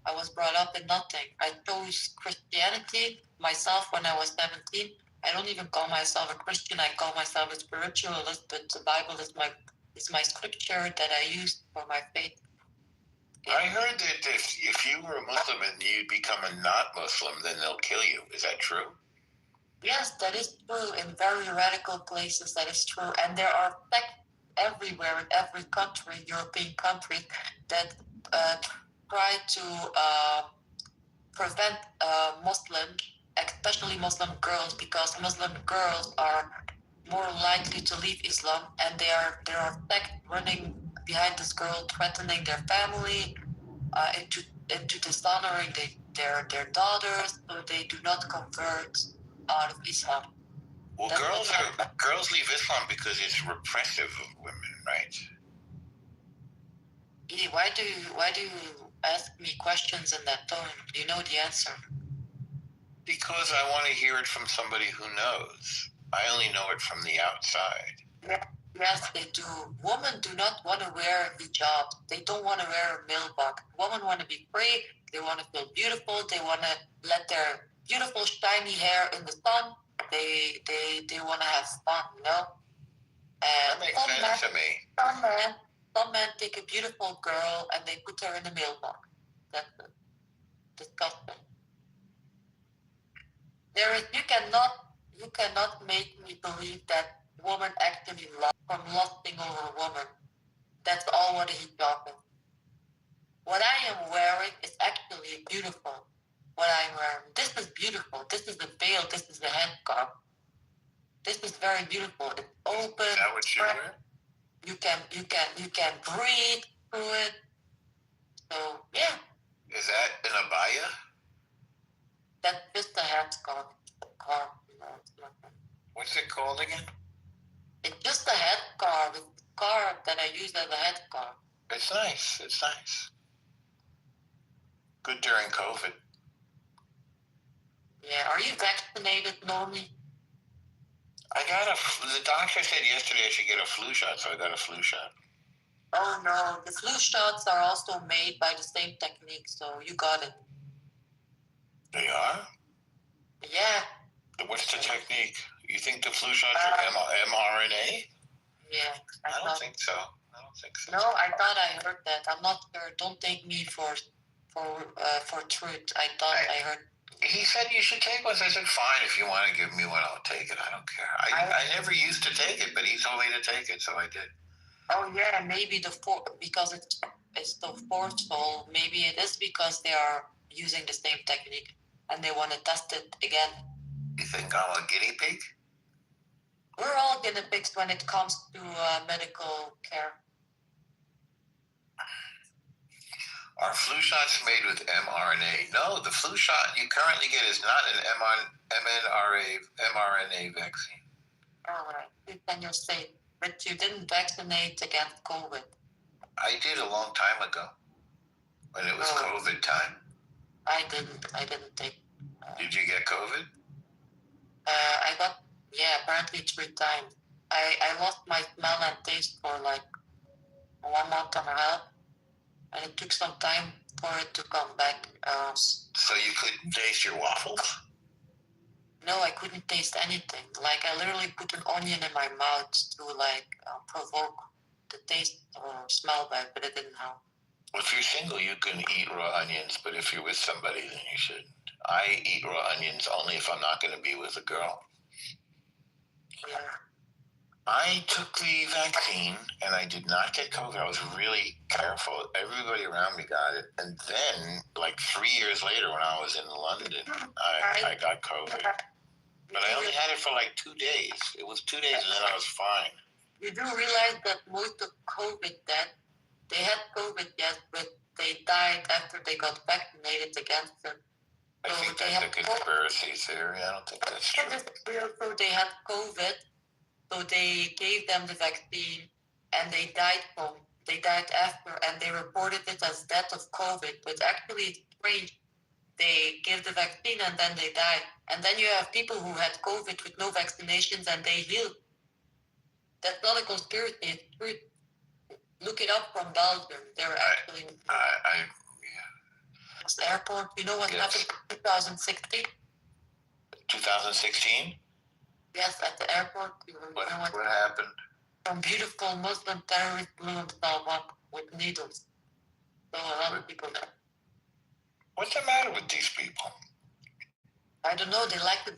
I was brought up in nothing. I chose Christianity myself when I was 17. I don't even call myself a Christian. I call myself a spiritualist. But the Bible is my scripture that I use for my faith." I heard that if you were a Muslim and you become a not Muslim, then they'll kill you. Is that true? Yes, that is true. In very radical places, that is true. And there are sects everywhere in every country, European country, that try to prevent Muslims, especially Muslim girls, because Muslim girls are more likely to leave Islam, and there are sects running behind this girl, threatening their family, into dishonoring their daughters, so they do not convert out of Islam. Well, girls leave Islam because it's repressive of women, right? Edie, why do you ask me questions in that tone? You know the answer. Because I want to hear it from somebody who knows. I only know it from the outside. Yes, they do. Women do not want to wear hijab. They don't want to wear a milbug. Women want to be free. They want to feel beautiful. They want to let their beautiful shiny hair in the sun. They want to have fun, you know? That makes sense to me. Some men take a beautiful girl and they put her in a mailbox. That's disgusting. You cannot make me believe that women actually love from lusting over a woman. That's all what a hijab is. What I am wearing is actually beautiful. What I'm wearing, this is beautiful. This is a veil. This is a headscarf. This is very beautiful. It's open. Is that what you wear? You can breathe through it. So yeah. Is that an abaya? That's just a headscarf. What's it called again? It's just a headscarf. It's a scarf that I use as a headscarf. It's nice. It's nice. Good during COVID. Yeah. Are you vaccinated, Nomi? The doctor said yesterday I should get a flu shot, so I got a flu shot. Oh no, the flu shots are also made by the same technique, so you got it. They are? Yeah. What's the technique? You think the flu shots are mRNA? Yeah. I don't think so. No, I thought I heard that. I'm not sure. Don't take me for truth. I thought I heard. He said you should take one. I said, fine, if you want to give me one, I'll take it. I don't care. I never used to take it, but he told me to take it, so I did. Oh yeah, maybe because it's the fourth soul. Maybe it is because they are using the same technique and they want to test it again. You think I'm a guinea pig? We're all guinea pigs when it comes to medical care. Are flu shots made with mRNA? No, the flu shot you currently get is not an mRNA vaccine. All right, then you're safe. But you didn't vaccinate against COVID. I did a long time ago, when it was COVID time. I didn't take. Did you get COVID? I got, apparently 3 times. I lost my smell and taste for like 1 month and a half, and it took some time for it to come back. So you couldn't taste your waffles? No, I couldn't taste anything. Like, I literally put an onion in my mouth to provoke the taste or smell back, but it didn't help. Well, if you're single, you can eat raw onions, but if you're with somebody, then you shouldn't. I eat raw onions only if I'm not going to be with a girl. Yeah. I took the vaccine and I did not get COVID. I was really careful. Everybody around me got it. And then, like 3 years later, when I was in London, I got COVID. But I only had it for like 2 days. It was 2 days and then I was fine. You do realize that most of COVID deaths, they had COVID, yes, but they died after they got vaccinated against it. I think that's a conspiracy theory. I don't think that's true. So they had COVID, so they gave them the vaccine, and they died after, and they reported it as death of COVID. But actually, it's strange. They give the vaccine and then they die, and then you have people who had COVID with no vaccinations and they healed. That's not a conspiracy. It's true. Look it up from Belgium. They're actually the airport. You know what happened in 2016? 2016? Yes, at the airport. What happened? Some beautiful Muslim terrorist blew himself up with needles. So a lot of people died. What's the matter with these people? I don't know. They like to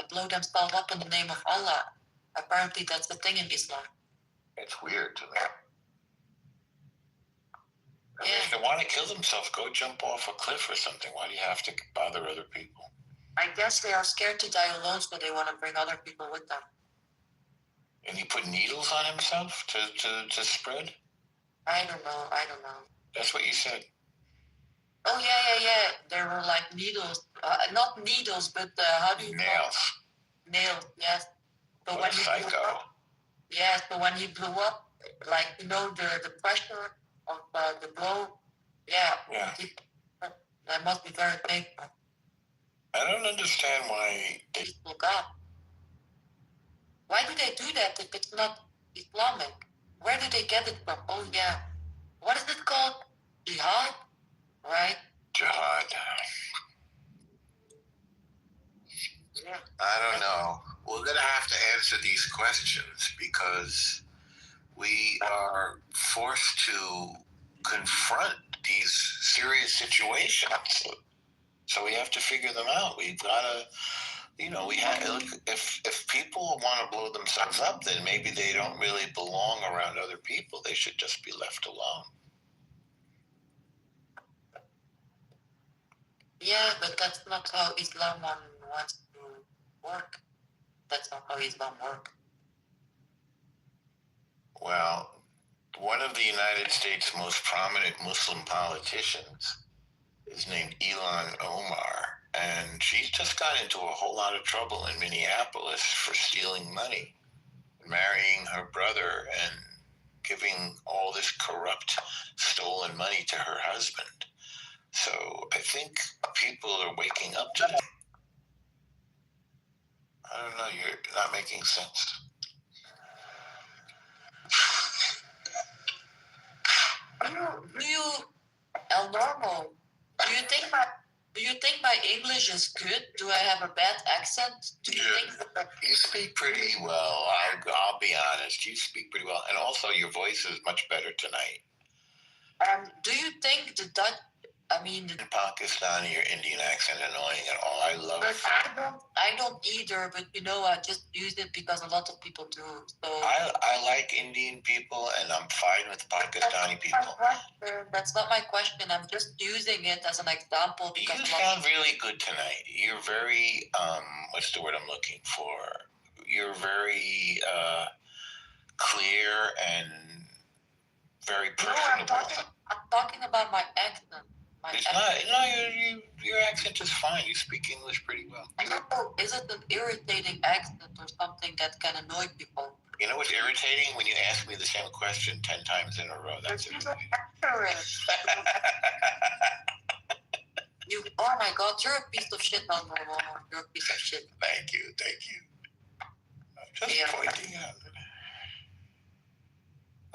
blow themselves up in the name of Allah. Apparently, that's the thing in Islam. It's weird to me. Yeah. If they want to kill themselves, go jump off a cliff or something. Why do you have to bother other people? I guess they are scared to die alone, so they want to bring other people with them. And he put needles on himself to spread? I don't know. That's what you said. Oh, yeah. There were like needles. Not needles, but how do you call it? Nails, yes. So what a psycho. So when he blew up, like, you know, the pressure of the blow, yeah. That must be very painful. I don't understand why they look up. Why do they do that if it's not Islamic? Where do they get it from? Oh, yeah. What is it called? Jihad? Right? Jihad. Yeah. I don't know. We're going to have to answer these questions because we are forced to confront these serious situations. So we have to figure them out. We've got to, if people want to blow themselves up, then maybe they don't really belong around other people. They should just be left alone. Yeah, but that's not how Islam wants to work. That's not how Islam works. Well, one of the United States' most prominent Muslim politicians is named Ilhan Omar, and she's just got into a whole lot of trouble in Minneapolis for stealing money, marrying her brother, and giving all this corrupt, stolen money to her husband. So I think people are waking up to that. I don't know, you're not making sense. Do you, El Normo, do you think my English is good? Do I have a bad accent? Do you think that you speak pretty well? I'll be honest. You speak pretty well, and also your voice is much better tonight. Do you think the Dutch? The Pakistani or Indian accent annoying at all? I love it. I don't either, but I just use it because a lot of people do. So I like Indian people, and I'm fine with Pakistani people. That's not my question. I'm just using it as an example because you sound really good tonight. You're very what's the word I'm looking for? You're very clear and very personable. I'm talking about my accent. Your accent is fine. You speak English pretty well. I don't know, is it an irritating accent or something that can annoy people? You know what's irritating? When you ask me the same question 10 times in a row. That's irritating. Oh my God, you're a piece of shit, Normal. You're a piece of shit. Thank you. I'm just pointing out.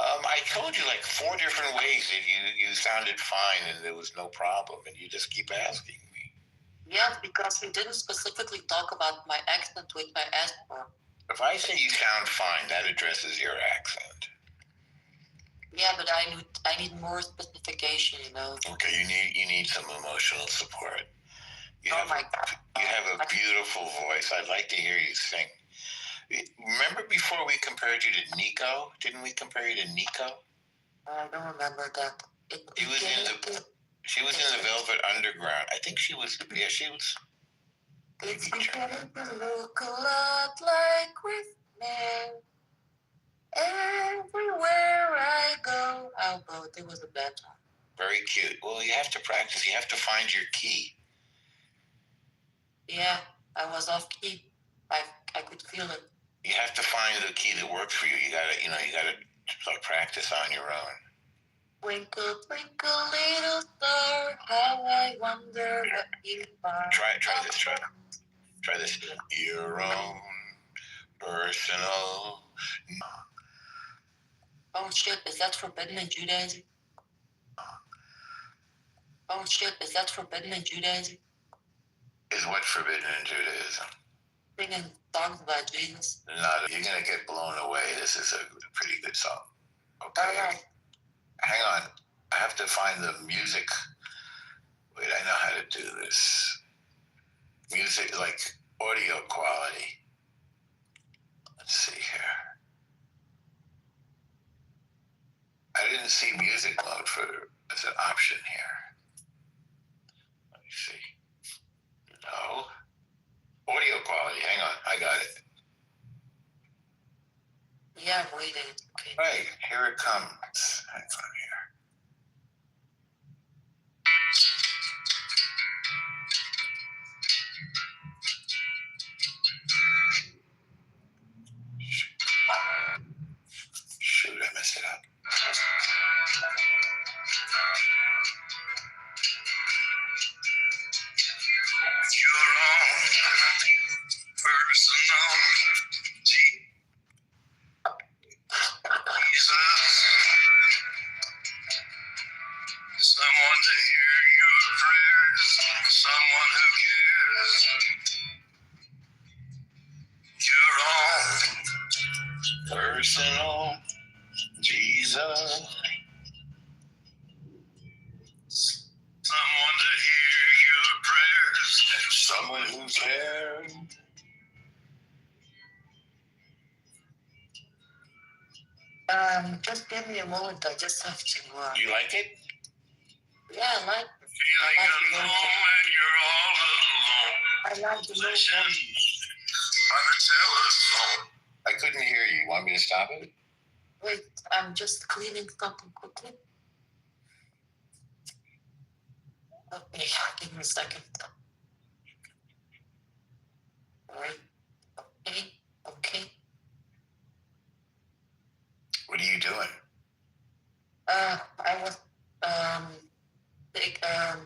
I told you like 4 different ways that you sounded fine and there was no problem, and you just keep asking me. Yeah, because we didn't specifically talk about my accent, which I asked for. If I say you sound fine, that addresses your accent. Yeah, but I need more specification, you know. Okay, you need some emotional support. You Oh my God. You have a beautiful voice. I'd like to hear you sing. Remember before we compared you to Nico? Didn't we compare you to Nico? I don't remember that. She was in the Velvet Underground. I think she was. Yeah, she was. It's beginning to look a lot like Christmas. Everywhere I go. Oh, but it was a bad time. Very cute. Well, you have to practice. You have to find your key. Yeah, I was off key. I could feel it. You have to find the key that works for you. You gotta practice on your own. Twinkle, twinkle, little star, how I wonder what you are. Try this. Try this. Your own personal. Oh shit, is that forbidden in Judaism? Oh shit, is that forbidden in Judaism? Is what forbidden in Judaism? Singing songs about Jesus. Not. You're gonna get blown away. This is a pretty good song. Okay. All right. Hang on. I have to find the music. Wait, I know how to do this. Music, like audio quality. Let's see here. I didn't see music mode as an option here. Let me see. No. Audio quality. Hang on. I got it. Yeah, I'm waiting. Okay. Right. Here it comes. Hang on here. Shoot, I messed it up. Your own personal Jesus. Someone to hear your prayers. Someone who cares. Your own personal Jesus. Someone to hear your prayers. Someone who cares. Just give me a moment. I just have to. You like it? Yeah, I like. Feeling alone and you're all alone. I like the little Possession one. by the telephone. I couldn't hear you. You want me to stop it? Wait, I'm just cleaning something quickly. Okay, give me a second. All right. Okay. What are you doing? I was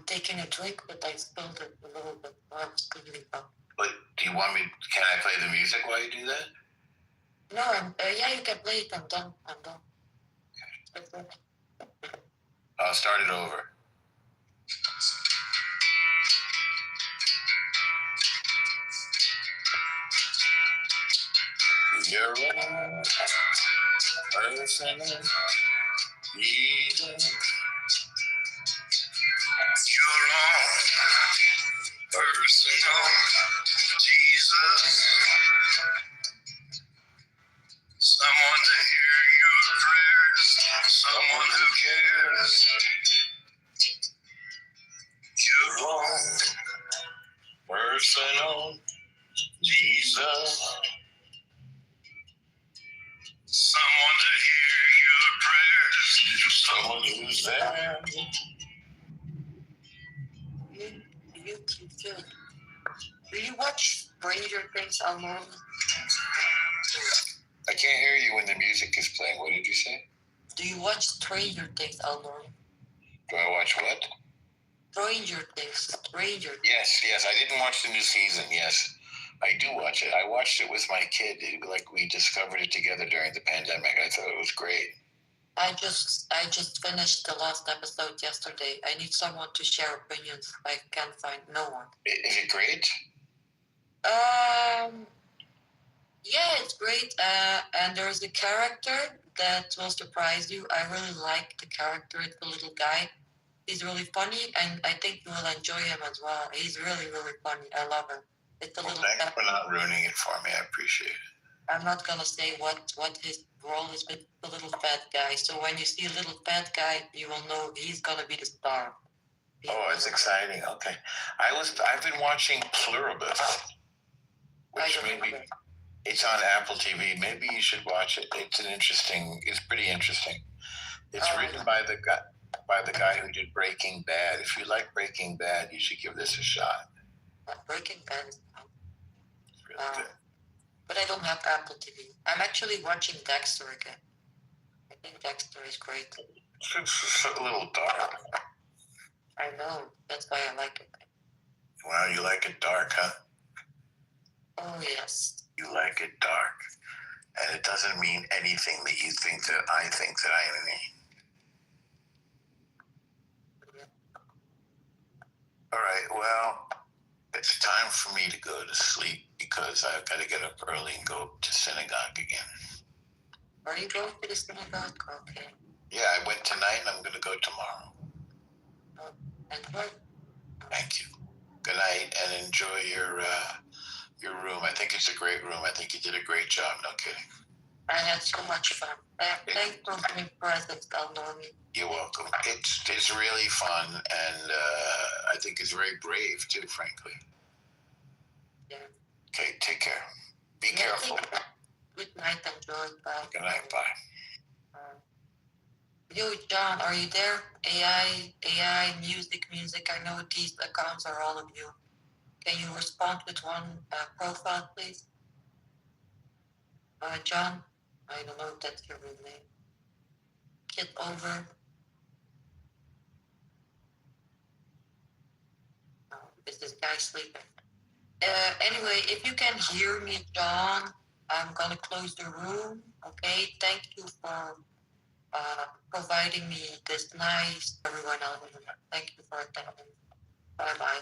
taking a drink, but I spilled it a little bit. I was cleaning up. But do you want me? Can I play the music while you do that? No, yeah, you can play it. I'm done. Okay. I'll start it over. Your own personal Jesus. Your own personal Jesus. Someone to hear your prayers. Someone who cares. Your own Personal Jesus. someone to hear your prayers. Someone who's there. Do you watch Stranger Things, Almond? I can't hear you when the music is playing. What did you say? Do you watch Stranger Things, Almond? Do I watch what? Stranger Things. Yes. I didn't watch the new season. Yes, I do watch it. I watched it with my kid. We discovered it together during the pandemic. I thought it was great. I just finished the last episode yesterday. I need someone to share opinions. I can't find no one. Is it great? Yeah, it's great. And there's a character that will surprise you. I really like the character. It's the little guy. He's really funny, and I think you will enjoy him as well. He's really, really funny. I love him. It's a little. Thanks for not ruining it for me. I appreciate it. I'm not gonna say what his role is with the little fat guy. So when you see a little fat guy, you will know he's gonna be the star. Oh, it's exciting. Okay, I've been watching Pluribus, which maybe it's on Apple TV. Maybe you should watch it. It's pretty interesting. It's written by the guy who did Breaking Bad. If you like Breaking Bad, you should give this a shot. Breaking Bad is It's really good. but I don't have Apple TV. I'm actually watching Dexter again. I think Dexter is great. It's a little dark. I know. That's why I like it. Wow, you like it dark, huh? Oh, yes. You like it dark. And it doesn't mean anything that you think that I think that I mean. All right, well, it's time for me to go to sleep because I've got to get up early and go to synagogue again. Are you going to the synagogue? Okay. Yeah, I went tonight and I'm going to go tomorrow. And what? Thank you. Good night and enjoy your room. I think it's a great room. I think you did a great job. No kidding. I had so much fun. Thanks for giving presents, Alnormi. You're welcome. It's really fun, and I think it's very brave too, frankly. Yeah. Okay, take care. Be careful. Good night, enjoy. Bye. Good night. Bye. Yo, John, are you there? AI, music. I know these accounts are all of you. Can you respond with one profile, please? John, I don't know if that's your real name. Kitover. Oh, is this guy sleeping? Anyway, if you can hear me, John, I'm gonna close the room. Okay, thank you for providing me this nice everyone else. Thank you for attending. Bye bye.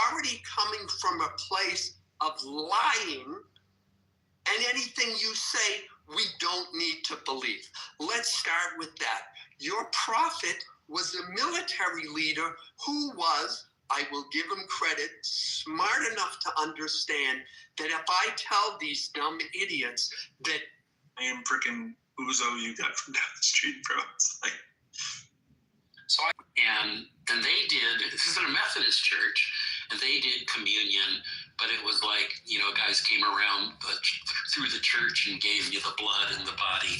already coming from a place of lying, and anything you say, we don't need to believe. Let's start with that. Your prophet was a military leader who was, I will give him credit, smart enough to understand that if I tell these dumb idiots that I am freaking Uzo you got from down the street, bro, it's like. And then they did, this is in a Methodist church, and they did communion, but it was like, guys came around through the church and gave you the blood and the body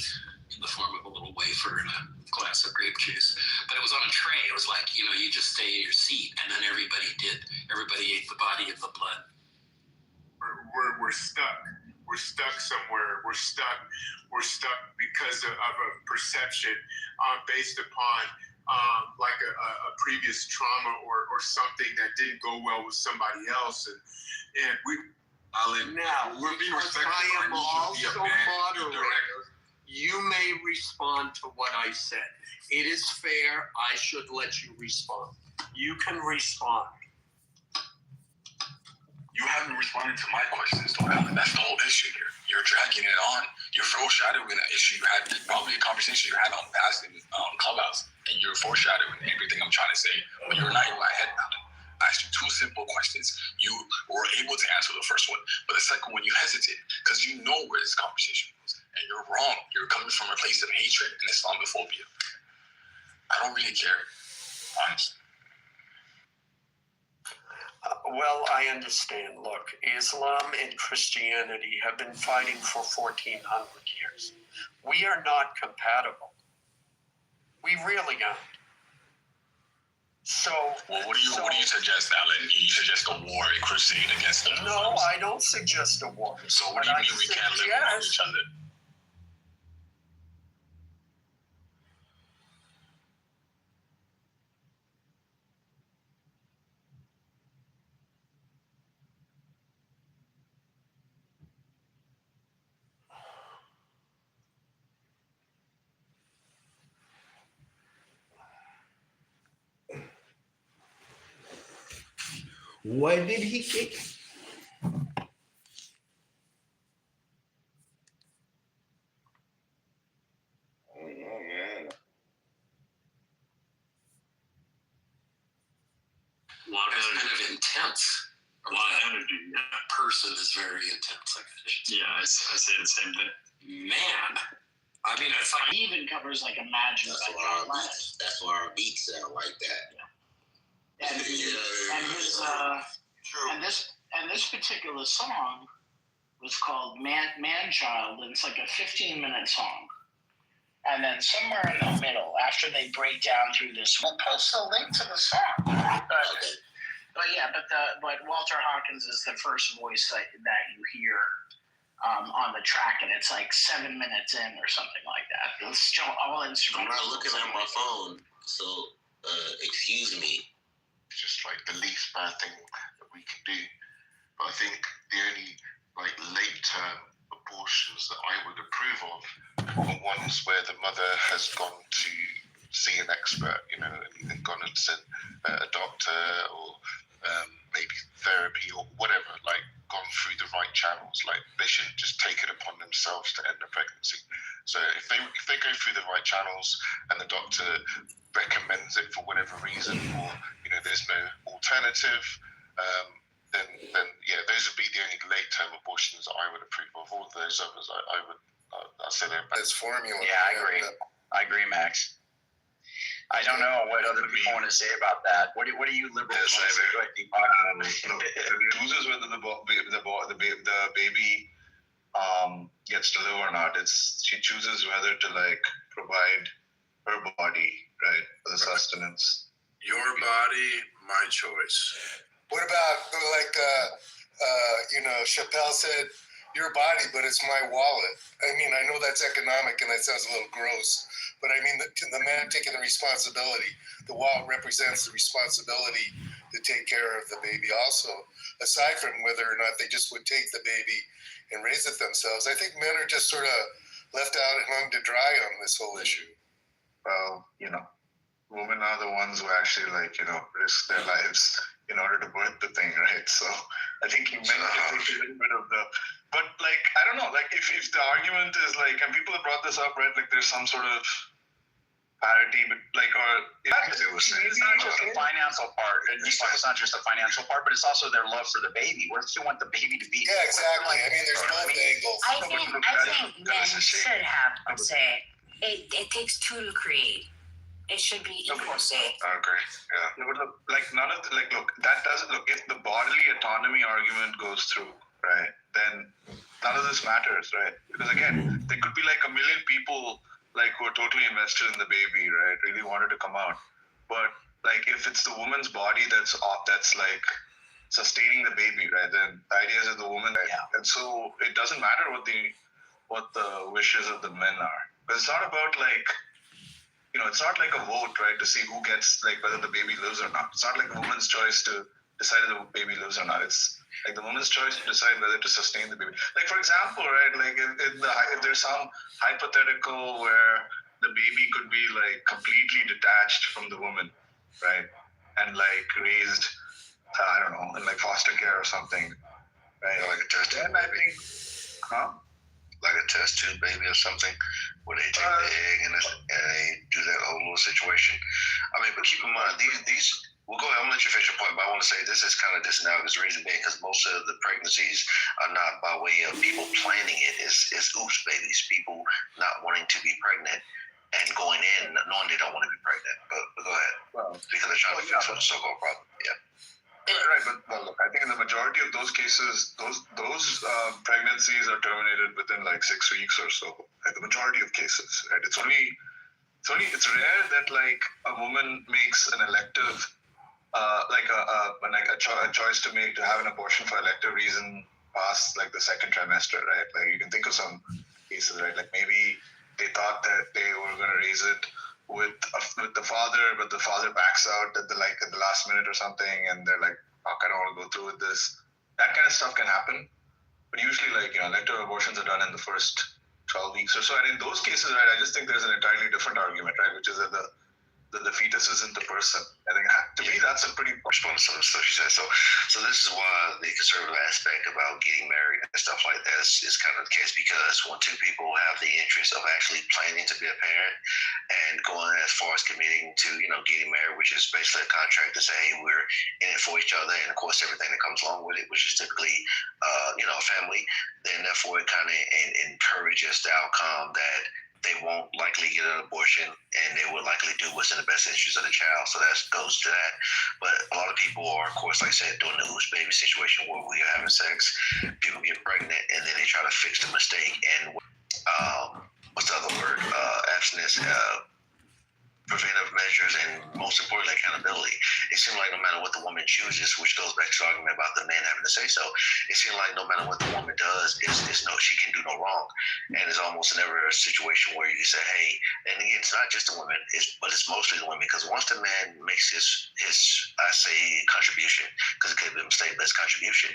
in the form of a little wafer and a glass of grape juice. But it was on a tray. It was like, you just stay in your seat, and then everybody ate the body of the blood. We're stuck. We're stuck somewhere. We're stuck because of a perception based upon like a previous trauma or something that didn't go well with somebody else, and we're being respectful. I am also moderator. You may respond to what I said. It is fair. I should let you respond. You can respond. You haven't responded to my questions, though, Alan. That's the whole issue here. You're dragging it on. You're foreshadowing an issue you had, probably a conversation you had on past Clubhouse, and you're foreshadowing everything I'm trying to say, but you're not in my head, Alan. I asked you two simple questions. You were able to answer the first one, but the second one you hesitated because you know where this conversation goes, and you're wrong. You're coming from a place of hatred and Islamophobia. I don't really care, honestly. Well, I understand. Look, Islam and Christianity have been fighting for 1,400 years. We are not compatible. We really aren't. So, what do you suggest, Alan? You suggest a war, a crusade against them? No, I don't suggest a war. So what do you mean we can't live with each other? Why did he kick? A lot of kind of intense. A lot of energy. A person is very intense. I say the same thing. Man, I mean, it's like he even covers like Imagine. That's why our beats sound like that. Yeah. And this particular song was called Man Child, and it's like a 15-minute song. And then somewhere in the middle, after they break down through this, we'll post a link to the song. But Walter Hawkins is the first voice that you hear on the track, and it's like 7 minutes in or something like that. It's still all instrumental. I'm not looking at my phone, so excuse me. It's just like the least bad thing that we can do. But I think the only late-term abortions that I would approve of are ones where the mother has gone to see an expert, and either gone and seen a doctor or maybe therapy or whatever, gone through the right channels. They shouldn't just take it upon themselves to end the pregnancy. So if they go through the right channels and the doctor recommends it for whatever reason, or there's no alternative, then those would be the only late-term abortions that I would approve of. All of those others, I'd say they're bad. It's formula. Yeah, I agree, Max. I don't know what other people want to say about that. What do you liberals want to say? It chooses whether the baby gets to live or not. She chooses whether to provide her body, right, for the sustenance. Your body, my choice. What about Chappelle said, your body, but it's my wallet. I mean, I know that's economic and that sounds a little gross, but I mean, the man taking the responsibility, the wallet represents the responsibility to take care of the baby also, aside from whether or not they just would take the baby and raise it themselves. I think men are just sort of left out and hung to dry on this whole issue. Well, women are the ones who actually risk their lives in order to birth the thing, right? So I think you mentioned a little bit of the, but like, I don't know, like if the argument is like, and people have brought this up, right? Like there's some sort of parity, but like, or it's not just the financial part. It's not just the financial part, but it's also their love for the baby. What if you want the baby to be? Yeah, exactly. I mean, there's both angles. I think men should have a say. It takes two to create. It should be equal say. I agree. Yeah. No, but look, like none of the, like, look, that doesn't look. If the bodily autonomy argument goes through, right, then none of this matters, right? Because again, there could be like a million people like who are totally invested in the baby, right? Really wanted to come out, but like if it's the woman's body that's like sustaining the baby, right? Then the idea is that the woman, right? And so it doesn't matter what the wishes of the men are. But it's not about like. It's not like a vote, right, to see who gets, like, whether the baby lives or not. It's not like a woman's choice to decide if the baby lives or not. It's like the woman's choice to decide whether to sustain the baby. Like, for example, right, like, if there's some hypothetical where the baby could be, like, completely detached from the woman, right, and, like, raised, I don't know, in, like, foster care or something, right? Like a test tube baby. Like a test tube baby or something, where they take the egg and they do that whole little situation. I mean, but keep in mind, these well, go ahead, I'm going to let you finish your point, but I want to say this is kind of disanalogous reason being because most of the pregnancies are not by way of people planning it. It's oops babies, people not wanting to be pregnant and going in knowing they don't want to be pregnant. But go ahead. Well, because they're trying to fix the so-called problem. Yeah. Right, but well, look, I think in the majority of those cases, those pregnancies are terminated within like 6 weeks or so. Like the majority of cases, right? It's rare that like a woman makes an elective, a choice to have an abortion for elective reason past like the second trimester, right? Like you can think of some cases, right? Like maybe they thought that they were going to raise it with the father, but the father backs out at the last minute or something, and they're like, "Fuck, I don't want to go through with this." That kind of stuff can happen, but usually, elective abortions are done in the first 12 weeks or so. And in those cases, right, I just think there's an entirely different argument, right, which is that the fetus isn't the person. I think to me that's a pretty response to some of the stuff she said. So this is why the conservative aspect about getting married and stuff like that is kind of the case, because when two people have the interest of actually planning to be a parent and going as far as committing to getting married, which is basically a contract to say, hey, we're in it for each other, and of course everything that comes along with it, which is typically a family, then therefore it kind of encourages the outcome that they won't likely get an abortion and they will likely do what's in the best interest of the child. So that goes to that. But a lot of people are, of course, like I said, doing the oops baby situation where we are having sex, people get pregnant, and then they try to fix the mistake. And what's the other word? Abstinence, preventive measures, and most importantly, accountability. It seems like no matter what the woman chooses, which goes back to the argument about the man having to say so, it seems like no matter what the woman does, she can do no wrong. And it's almost never a situation where you say, hey, and again, it's not just the women, but it's mostly the women, because once the man makes his I say contribution, because it could be a mistake, but it's contribution,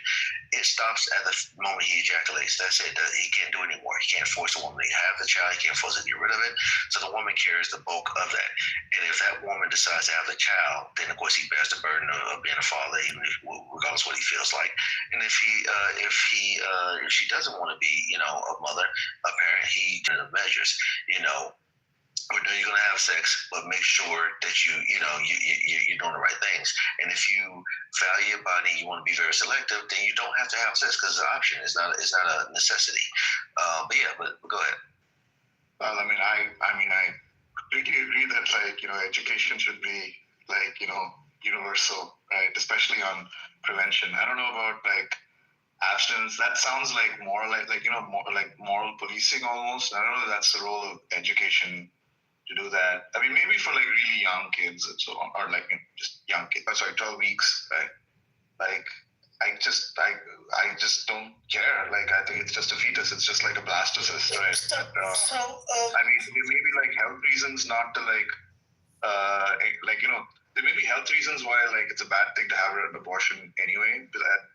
it stops at the moment he ejaculates. That's it. He can't do it anymore. He can't force a woman to have the child. He can't force her to get rid of it. So the woman carries the bulk of that. And if that woman decides to have the child, then of course he bears the burden of being a father, even regardless of what he feels like. And if she doesn't want to be, a mother, a parent, he measures, you're going to have sex, but make sure that you're doing the right things. And if you value your body, you want to be very selective, then you don't have to have sex because it's an option. It's not a necessity. But go ahead. Well, I completely agree that education should be universal, right? Especially on prevention. I don't know about abstinence. That sounds like more like more like moral policing almost. I don't know if that's the role of education to do that. I mean, maybe for really young kids and so on, or just young kids. 12 weeks, right? I just don't care. I think it's just a fetus. It's just like a blastocyst, right? There may be health reasons not to there may be health reasons why it's a bad thing to have an abortion anyway.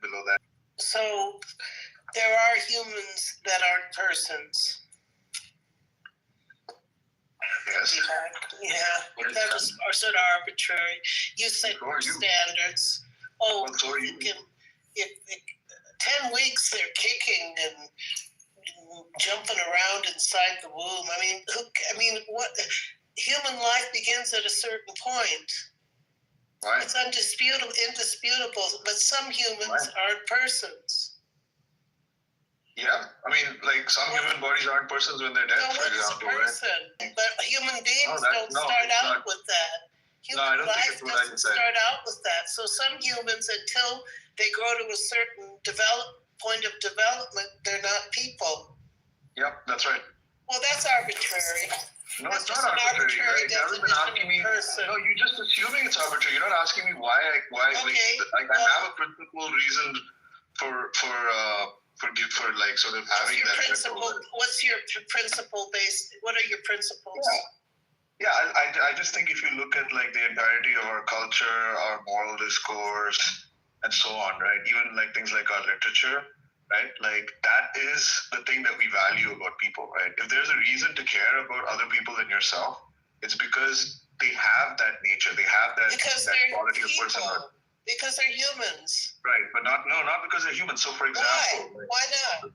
Below that. So there are humans that aren't persons. Yes. Yeah. That was sort of arbitrary. You set your standards. oh, if 10 weeks they're kicking and jumping around inside the womb. I mean, what? Human life begins at a certain point. Right. It's indisputable, but some humans aren't persons. Yeah, I mean, like some human bodies aren't persons when they're dead, So for what is a example, person? right? But human beings don't start out with that. I Human don't think life it's what I doesn't said. start out with that. So some humans, until they grow to a certain point of development, they're not people. Yep, that's right. Well, that's arbitrary. No, That's it's just not an arbitrary. arbitrary You haven't been asking me. person. No, you're just assuming it's arbitrary. You're not asking me why. Okay, I have a principle reason for like sort of having that principle. What's your principle based? What are your principles? Yeah, I just think if you look at like the entirety of our culture, our moral discourse, and so on, right? Even like things like our literature, right? Like that is the thing that we value about people, right? If there's a reason to care about other people than yourself, it's because they have that nature, they have that quality of personhood. Because they're humans. Right, but not because they're humans. So, for example, why not?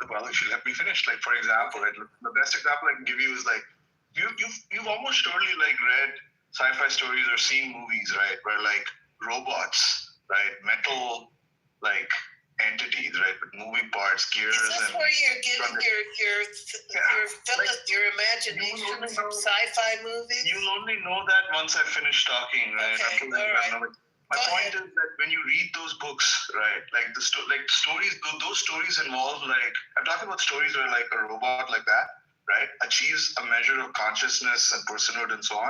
Well, if you let me finish, like for example, right, the best example I can give you is like you've almost totally like read sci-fi stories or seen movies, right, where like robots, right, metal like entities, right, with moving parts, gears. Is this where you're getting your imagination from sci-fi movies? You'll only know that once I finish talking, right? Okay, all right. My point is that when you read those books, right, like stories, those stories involve like I'm talking about stories where like a robot like that, right, achieves a measure of consciousness and personhood and so on.